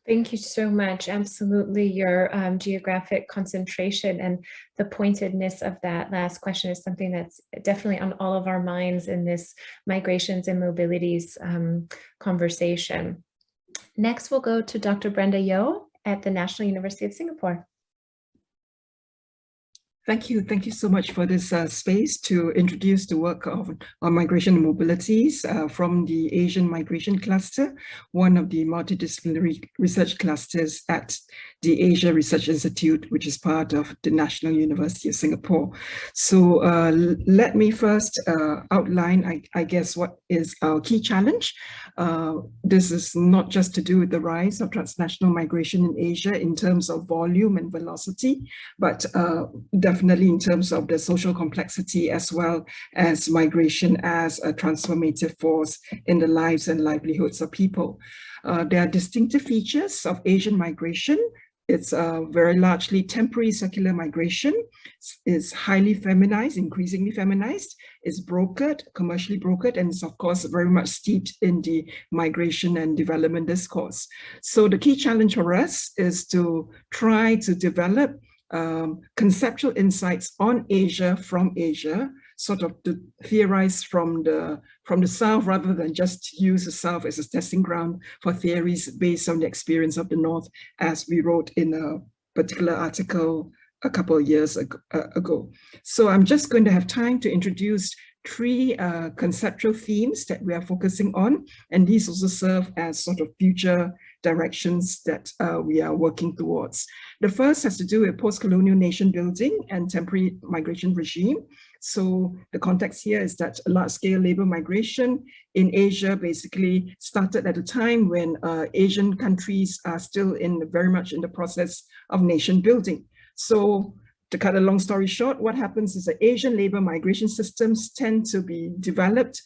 Thank you so much. Absolutely, your geographic concentration and the pointedness of that last question is something that's definitely on all of our minds in this migrations and mobilities conversation. Next, we'll go to Dr. Brenda Yeo at the National University of Singapore. Thank you. Thank you so much for this space to introduce the work of migration and mobilities from the Asian Migration Cluster, one of the multidisciplinary research clusters at the Asia Research Institute, which is part of the National University of Singapore. So let me first outline, I guess, what is our key challenge. This is not just to do with the rise of transnational migration in Asia in terms of volume and velocity, but definitely in terms of the social complexity as well as migration as a transformative force in the lives and livelihoods of people. There are distinctive features of Asian migration. It's very largely temporary secular migration. It's highly feminized, increasingly feminized. It's brokered, commercially brokered, and it's of course very much steeped in the migration and development discourse. So the key challenge for us is to try to develop conceptual insights on Asia from Asia, sort of to theorize from the South rather than just use the South as a testing ground for theories based on the experience of the North, as we wrote in a particular article a couple of years ago. So I'm just going to have time to introduce three conceptual themes that we are focusing on, and these also serve as sort of future directions that we are working towards. The first has to do with post-colonial nation building and temporary migration regime. So the context here is that large-scale labor migration in Asia basically started at a time when Asian countries are still very much in the process of nation building. So to cut a long story short, what happens is that Asian labor migration systems tend to be developed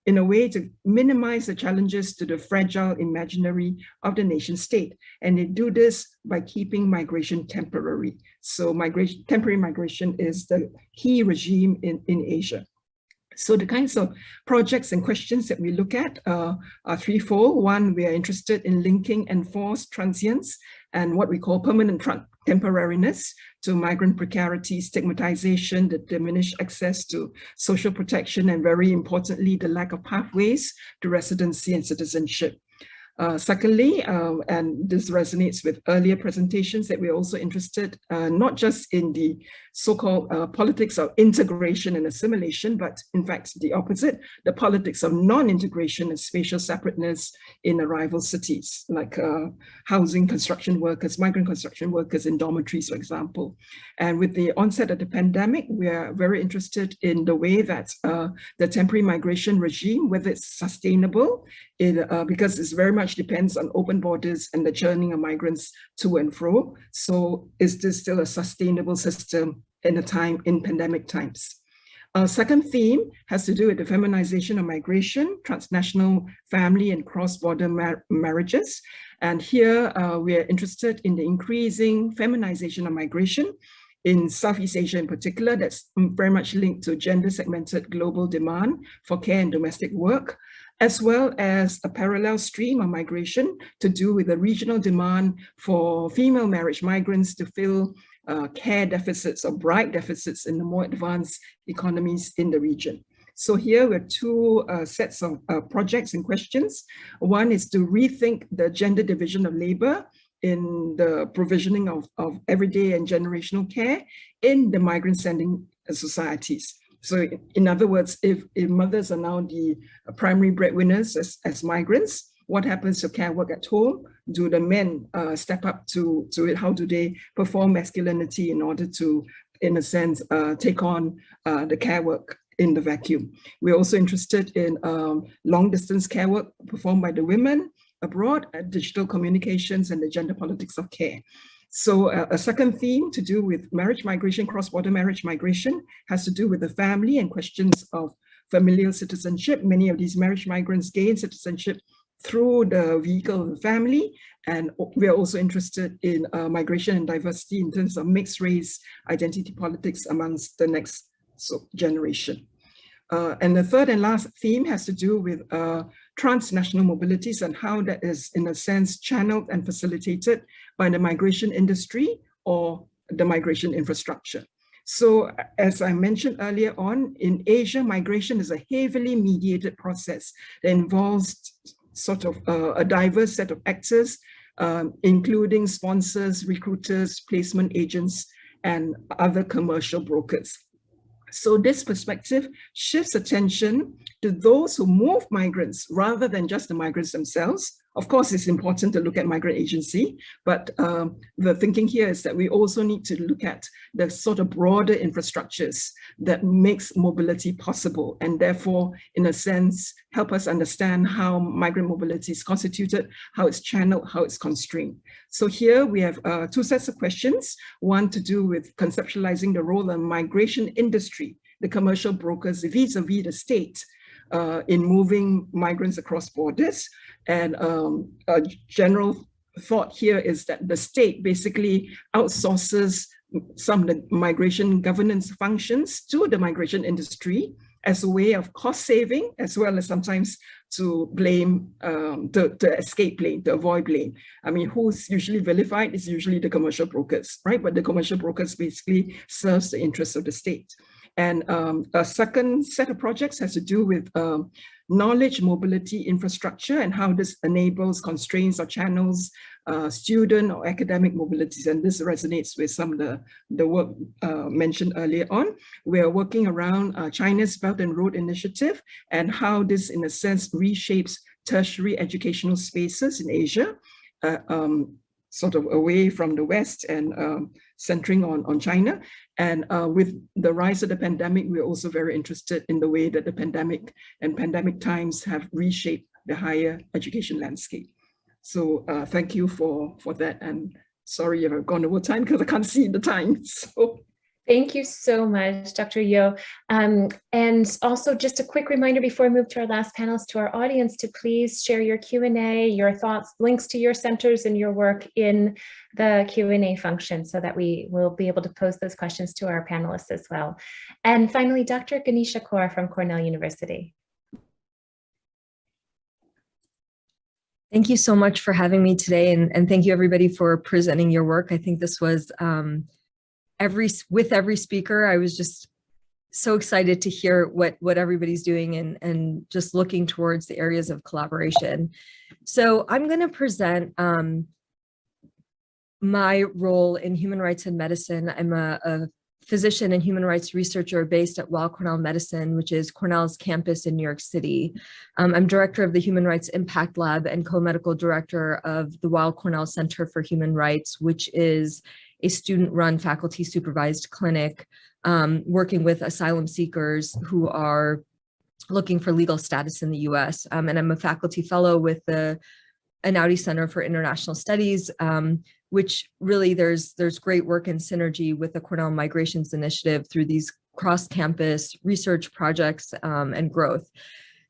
in a way to minimize the challenges to the fragile imaginary of the nation state. And they do this by keeping migration temporary. So temporary migration is the key regime in Asia. So the kinds of projects and questions that we look at are threefold. One, we are interested in linking enforced transience and what we call permanent temporariness to migrant precarity, stigmatization, the diminished access to social protection, and very importantly, the lack of pathways to residency and citizenship. Secondly, and this resonates with earlier presentations, that we're also interested not just in the so-called politics of integration and assimilation, but in fact the opposite, the politics of non-integration and spatial separateness in arrival cities, like housing construction workers, migrant construction workers in dormitories, for example. And with the onset of the pandemic, we are very interested in the way that the temporary migration regime, whether it's sustainable, because it's very much depends on open borders and the churning of migrants to and fro. So is this still a sustainable system in pandemic times? Our second theme has to do with the feminization of migration, transnational family and cross-border marriages. And here we are interested in the increasing feminization of migration in Southeast Asia in particular, that's very much linked to gender-segmented global demand for care and domestic work, as well as a parallel stream of migration to do with the regional demand for female marriage migrants to fill care deficits or bride deficits in the more advanced economies in the region. So here we have two sets of projects and questions. One is to rethink the gender division of labor in the provisioning of everyday and generational care in the migrant-sending societies. So in other words, if mothers are now the primary breadwinners as migrants, what happens to care work at home? Do the men step up to it? How do they perform masculinity in order to, in a sense, take on the care work in the vacuum? We're also interested in long distance care work performed by the women abroad, digital communications, and the gender politics of care. So a second theme to do with marriage migration, cross-border marriage migration, has to do with the family and questions of familial citizenship. Many of these marriage migrants gain citizenship through the vehicle of the family. And we are also interested in migration and diversity in terms of mixed race identity politics amongst the next generation. And the third and last theme has to do with transnational mobilities and how that is, in a sense, channeled and facilitated by the migration industry or the migration infrastructure. So as I mentioned earlier on, in Asia, migration is a heavily mediated process that involves sort of a diverse set of actors, including sponsors, recruiters, placement agents, and other commercial brokers. So this perspective shifts attention to those who move migrants rather than just the migrants themselves. Of course, it's important to look at migrant agency, but the thinking here is that we also need to look at the sort of broader infrastructures that makes mobility possible, and therefore, in a sense, help us understand how migrant mobility is constituted, how it's channeled, how it's constrained. So here we have two sets of questions, one to do with conceptualizing the role of the migration industry, the commercial brokers vis-a-vis the state, in moving migrants across borders. And a general thought here is that the state basically outsources some of the migration governance functions to the migration industry as a way of cost saving, as well as sometimes to blame, to escape blame, to avoid blame. I mean, who's usually vilified is usually the commercial brokers, right? But the commercial brokers basically serves the interests of the state. And a second set of projects has to do with knowledge mobility infrastructure and how this enables constraints or channels student or academic mobilities. And this resonates with some of the work mentioned earlier on. We are working around China's Belt and Road Initiative and how this, in a sense, reshapes tertiary educational spaces in Asia, sort of away from the West and centering on China. And with the rise of the pandemic, we're also very interested in the way that the pandemic and pandemic times have reshaped the higher education landscape. So thank you for that. And sorry if I've gone over time because I can't see the time. So. Thank you so much, Dr. Yeo. And also just a quick reminder before we move to our last panelist, to our audience, to please share your Q&A, your thoughts, links to your centers and your work in the Q&A function so that we will be able to pose those questions to our panelists as well. And finally, Dr. Gunisha Kaur from Cornell University. Thank you so much for having me today, and thank you everybody for presenting your work. I think this was with every speaker, I was just so excited to hear what everybody's doing and just looking towards the areas of collaboration. So I'm going to present my role in human rights and medicine. I'm a physician and human rights researcher based at Weill Cornell Medicine, which is Cornell's campus in New York City. I'm director of the Human Rights Impact Lab and co-medical director of the Weill Cornell Center for Human Rights, which is a student-run, faculty-supervised clinic working with asylum seekers who are looking for legal status in the US. And I'm a faculty fellow with the Einaudi Center for International Studies, which really there's great work in synergy with the Cornell Migrations Initiative through these cross-campus research projects and growth.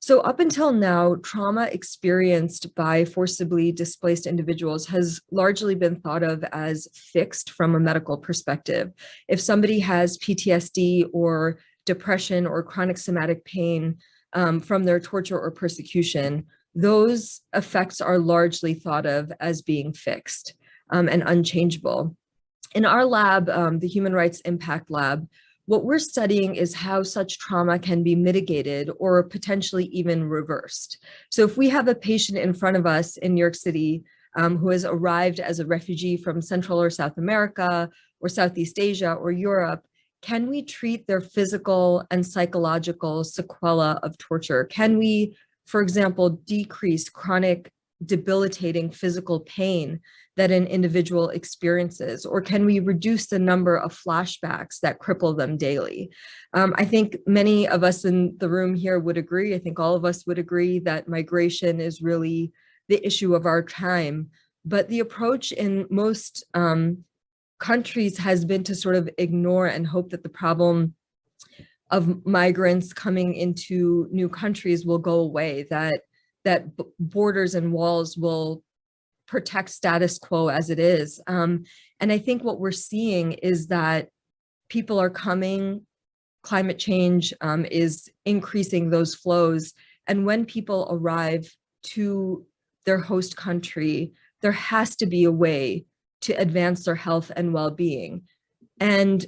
So up until now, trauma experienced by forcibly displaced individuals has largely been thought of as fixed from a medical perspective. If somebody has PTSD or depression or chronic somatic pain from their torture or persecution, those effects are largely thought of as being fixed and unchangeable. In our lab, the Human Rights Impact Lab, what we're studying is how such trauma can be mitigated or potentially even reversed. So if we have a patient in front of us in New York City who has arrived as a refugee from Central or South America or Southeast Asia or Europe, can we treat their physical and psychological sequela of torture? Can we, for example, decrease chronic debilitating physical pain that an individual experiences? Or can we reduce the number of flashbacks that cripple them daily? I think many of us in the room here would agree, I think all of us would agree that migration is really the issue of our time. But the approach in most countries has been to sort of ignore and hope that the problem of migrants coming into new countries will go away, that borders and walls will protect status quo as it is. And I think what we're seeing is that people are coming, climate change is increasing those flows. And when people arrive to their host country, there has to be a way to advance their health and well-being. And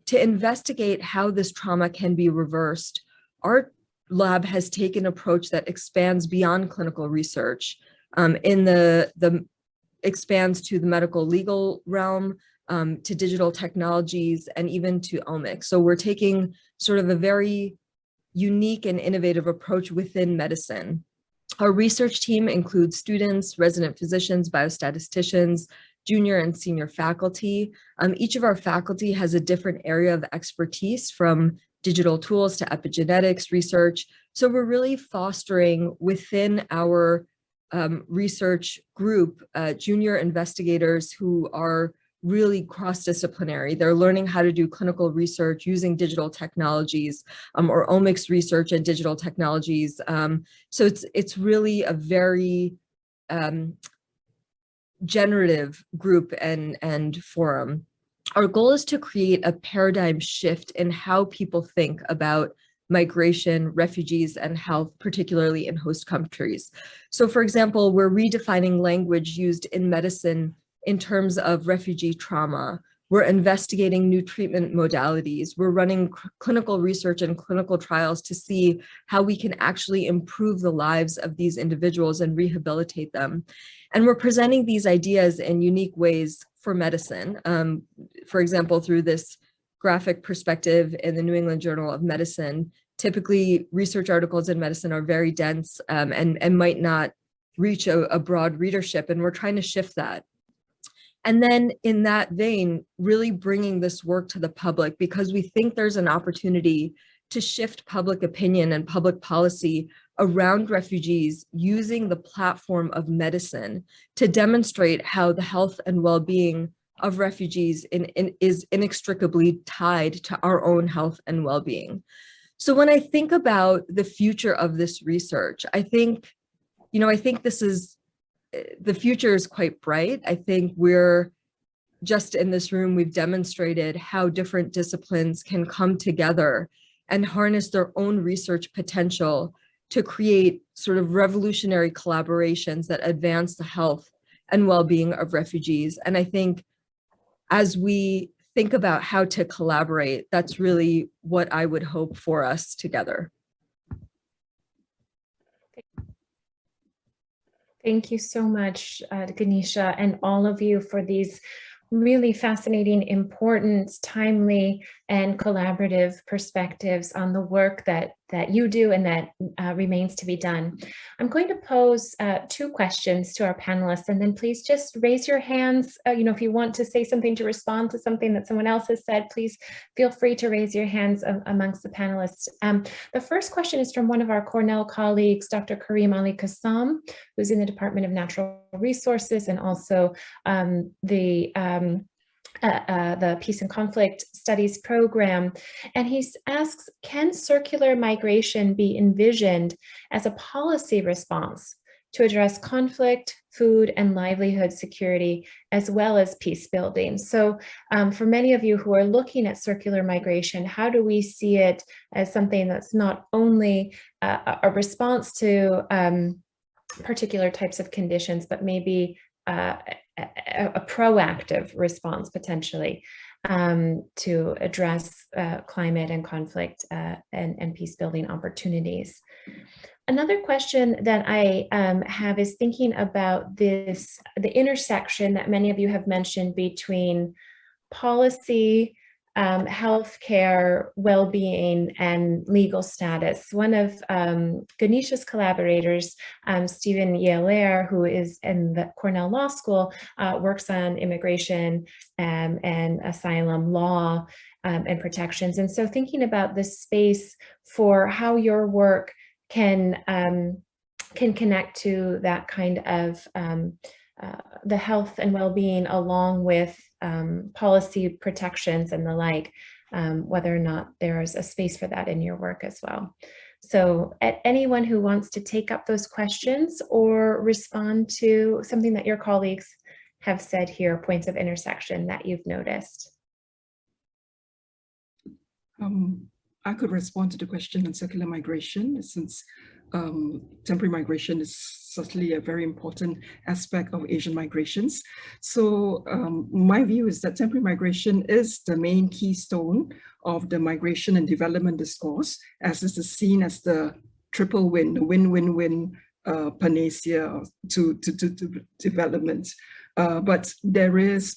to investigate how this trauma can be reversed, our lab has taken an approach that expands beyond clinical research. In the expands to the medical legal realm, to digital technologies, and even to omics. So we're taking sort of a very unique and innovative approach within medicine. Our research team includes students, resident physicians, biostatisticians, junior and senior faculty. Each of our faculty has a different area of expertise, from digital tools to epigenetics research. So we're really fostering within our research group junior investigators who are really cross-disciplinary. They're learning how to do clinical research using digital technologies, or omics research and digital technologies. So it's really a very generative group and forum. Our goal is to create a paradigm shift in how people think about migration, refugees, and health, particularly in host countries. So for example, we're redefining language used in medicine in terms of refugee trauma. We're investigating new treatment modalities. We're running clinical research and clinical trials to see how we can actually improve the lives of these individuals and rehabilitate them. And we're presenting these ideas in unique ways for medicine. For example, through this graphic perspective in the New England Journal of Medicine. Typically, research articles in medicine are very dense and might not reach a broad readership, and we're trying to shift that. And then in that vein, really bringing this work to the public, because we think there's an opportunity to shift public opinion and public policy around refugees using the platform of medicine to demonstrate how the health and well-being of refugees is inextricably tied to our own health and well-being. So when I think about the future of this research, I think the future is quite bright. I think we're just in this room, we've demonstrated how different disciplines can come together and harness their own research potential to create sort of revolutionary collaborations that advance the health and well-being of refugees. And I think as we think about how to collaborate, that's really what I would hope for us together. Thank you so much, Gunisha, and all of you for these really fascinating, important, timely, and collaborative perspectives on the work that you do and that remains to be done. I'm going to pose 2 questions to our panelists, and then please just raise your hands. If you want to say something to respond to something that someone else has said, please feel free to raise your hands amongst the panelists. The first question is from one of our Cornell colleagues, Dr. Karim Ali Qassam, who's in the Department of Natural Resources and also the Peace and Conflict Studies program. And he asks, can circular migration be envisioned as a policy response to address conflict, food, and livelihood security, as well as peace building? So for many of you who are looking at circular migration, how do we see it as something that's not only a response to particular types of conditions, but maybe a proactive response potentially to address climate and conflict and peace building opportunities? Another question that I have is thinking about the intersection that many of you have mentioned between policy, healthcare, well-being, and legal status. One of Gunisha's collaborators, Stephen Yealer, who is in the Cornell Law School, works on immigration and asylum law and protections. And so thinking about this space for how your work can connect to that kind of the health and well-being, along with policy protections and the like, whether or not there is a space for that in your work as well. So anyone who wants to take up those questions or respond to something that your colleagues have said here, points of intersection that you've noticed. I could respond to the question on circular migration, since temporary migration is certainly a very important aspect of Asian migrations. So my view is that temporary migration is the main keystone of the migration and development discourse, as is seen as the triple win, the win-win-win panacea to development. But there is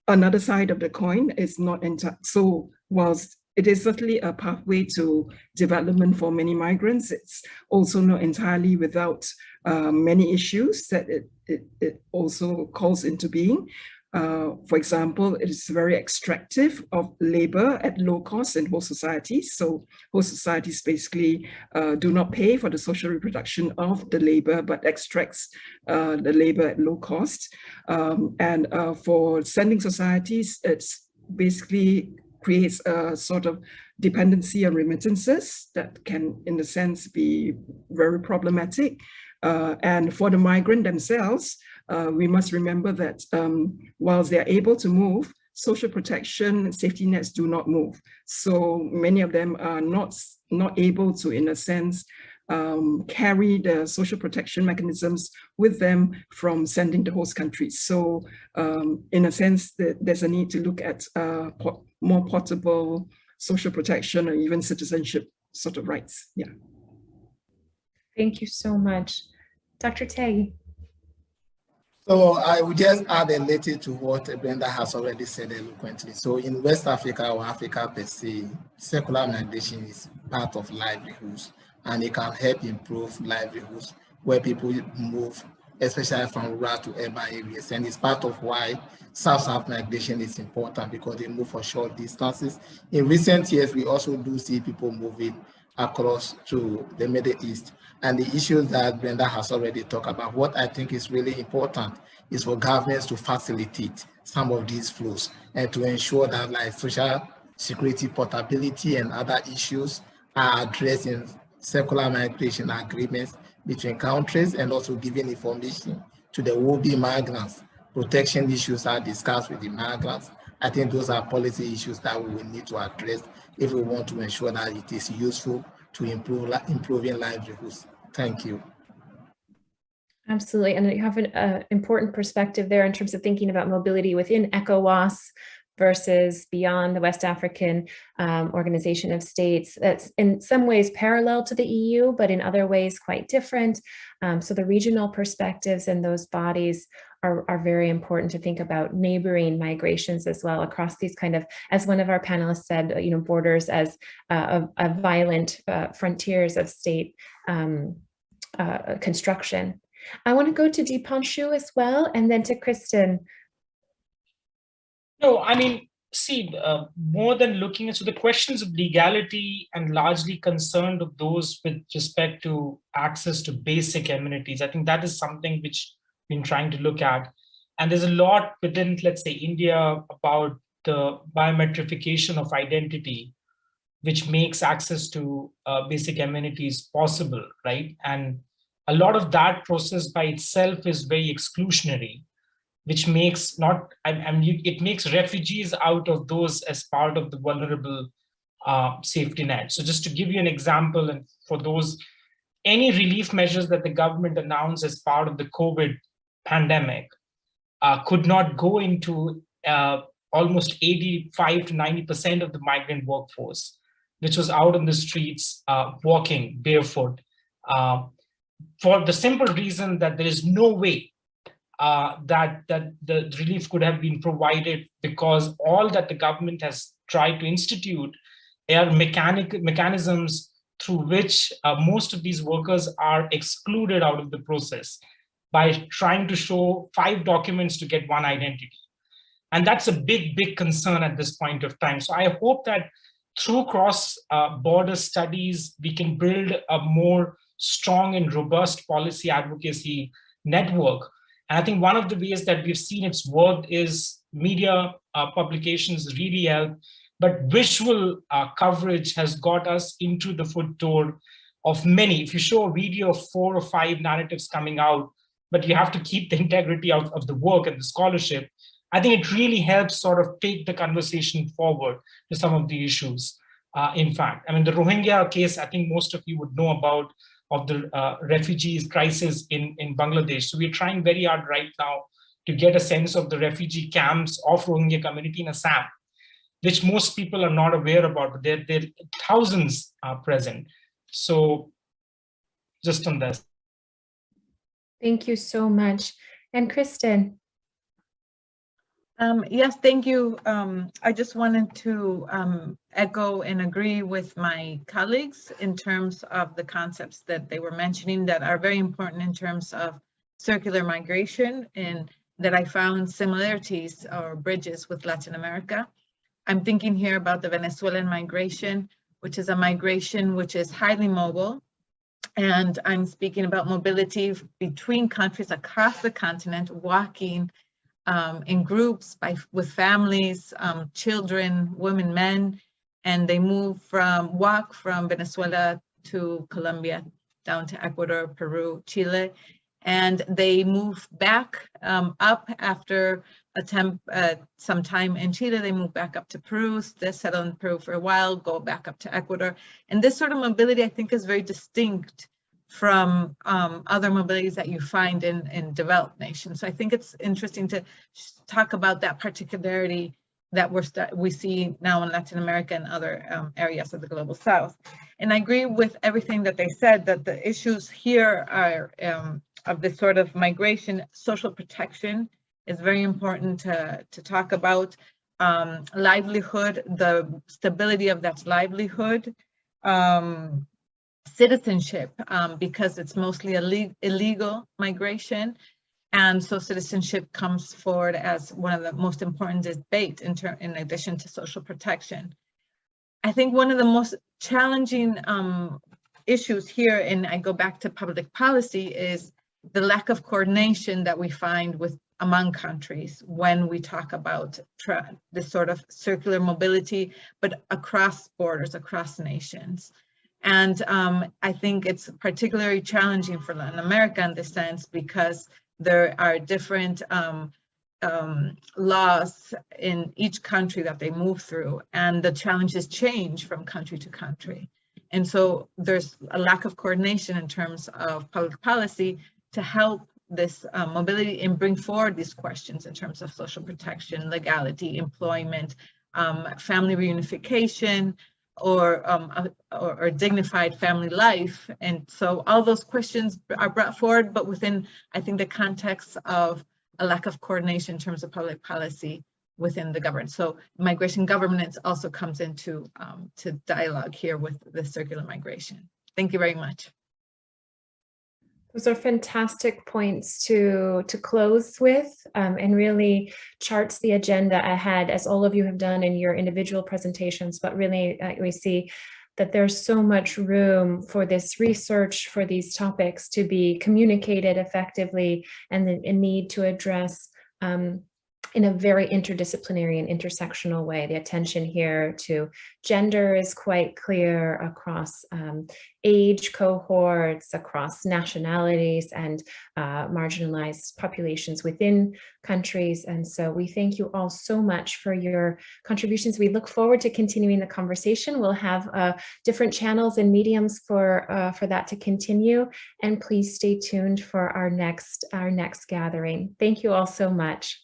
another side of the coin. It's not so whilst it is certainly a pathway to development for many migrants, it's also not entirely without many issues that it also calls into being. For example, it is very extractive of labor at low cost in host societies. So host societies basically do not pay for the social reproduction of the labor, but extracts the labor at low cost. And for sending societies, it's basically creates a sort of dependency on remittances that can, in a sense, be very problematic. And for the migrant themselves, we must remember that whilst they're able to move, social protection and safety nets do not move. So many of them are not able to, in a sense, carry the social protection mechanisms with them from sending to host countries. So in a sense, there's a need to look at more portable social protection or even citizenship sort of rights. Yeah. Thank you so much. Dr. Tay. So I would just add a little to what Brenda has already said eloquently. So in West Africa or Africa per se, secular migration is part of livelihoods, and it can help improve livelihoods where people move, especially from rural to urban areas. And it's part of why South-South migration is important, because they move for short distances. In recent years, we also do see people moving across to the Middle East. And the issues that Brenda has already talked about, what I think is really important is for governments to facilitate some of these flows and to ensure that like social security portability and other issues are addressed in circular migration agreements between countries, and also giving information to the would-be migrants. Protection issues are discussed with the migrants. I think those are policy issues that we will need to address if we want to ensure that it is useful to improving livelihoods. Thank you. Absolutely, and you have an important perspective there in terms of thinking about mobility within ECOWAS versus beyond the West African Organization of States. That's in some ways parallel to the EU, but in other ways quite different. So the regional perspectives in those bodies are very important to think about neighboring migrations as well across these kind of, as one of our panelists said, borders as a violent frontiers of state construction. I want to go to Dipanshu as well, and then to Kristen. No, I mean, see, more than looking at, so the questions of legality and largely concerned of those with respect to access to basic amenities. I think that is something which we've been trying to look at. And there's a lot within, let's say, India about the biometrification of identity, which makes access to basic amenities possible, right? And a lot of that process by itself is very exclusionary, which makes it makes refugees out of those as part of the vulnerable safety net. So just to give you an example, and for those, any relief measures that the government announced as part of the COVID pandemic could not go into almost 85 to 90% of the migrant workforce, which was out on the streets walking barefoot, for the simple reason that there is no way that the relief could have been provided, because all that the government has tried to institute are mechanisms through which most of these workers are excluded out of the process by trying to show 5 documents to get 1 identity. And that's a big, big concern at this point of time. So I hope that through cross-border studies, we can build a more strong and robust policy advocacy network. And I think one of the ways that we've seen it's worked is media publications really help, but visual coverage has got us into the foot door of many. If you show a video of 4 or 5 narratives coming out, but you have to keep the integrity of the work and the scholarship, I think it really helps sort of take the conversation forward to some of the issues. In fact, I mean, the Rohingya case, I think most of you would know about, of the refugees crisis in Bangladesh. So we're trying very hard right now to get a sense of the refugee camps of Rohingya community in Assam, which most people are not aware about, but there are thousands present. So just on this. Thank you so much. And Kristen. Yes, thank you. I just wanted to echo and agree with my colleagues in terms of the concepts that they were mentioning that are very important in terms of circular migration, and that I found similarities or bridges with Latin America. I'm thinking here about the Venezuelan migration, which is a migration which is highly mobile. And I'm speaking about mobility between countries across the continent, walking in groups with families, children, women, men, and they walk from Venezuela to Colombia, down to Ecuador, Peru, Chile, and they move back up after some time in Chile. They move back up to Peru, they settle in Peru for a while, go back up to Ecuador. And this sort of mobility, I think, is very distinct from other mobilities that you find in developed nations. So I think it's interesting to talk about that particularity that we see now in Latin America and other areas of the Global South. And I agree with everything that they said, that the issues here are of this sort of migration. Social protection is very important to talk about. Livelihood, the stability of that livelihood. Citizenship, because it's mostly illegal migration. And so citizenship comes forward as one of the most important debate in addition to social protection. I think one of the most challenging issues here, and I go back to public policy, is the lack of coordination that we find among countries when we talk about this sort of circular mobility, but across borders, across nations. And I think it's particularly challenging for Latin America in this sense, because there are different laws in each country that they move through, and the challenges change from country to country. And so there's a lack of coordination in terms of public policy to help this mobility and bring forward these questions in terms of social protection, legality, employment, family reunification, or dignified family life. And so all those questions are brought forward, but within, I think, the context of a lack of coordination in terms of public policy within the government. So migration governance also comes into to dialogue here with the circular migration. Thank you very much. Those are fantastic points to close with, and really charts the agenda ahead, as all of you have done in your individual presentations. But really, we see that there's so much room for this research, for these topics to be communicated effectively, and the need to address in a very interdisciplinary and intersectional way. The attention here to gender is quite clear across age cohorts, across nationalities, and marginalized populations within countries. And so we thank you all so much for your contributions. We look forward to continuing the conversation. We'll have different channels and mediums for that to continue. And please stay tuned for our next gathering. Thank you all so much.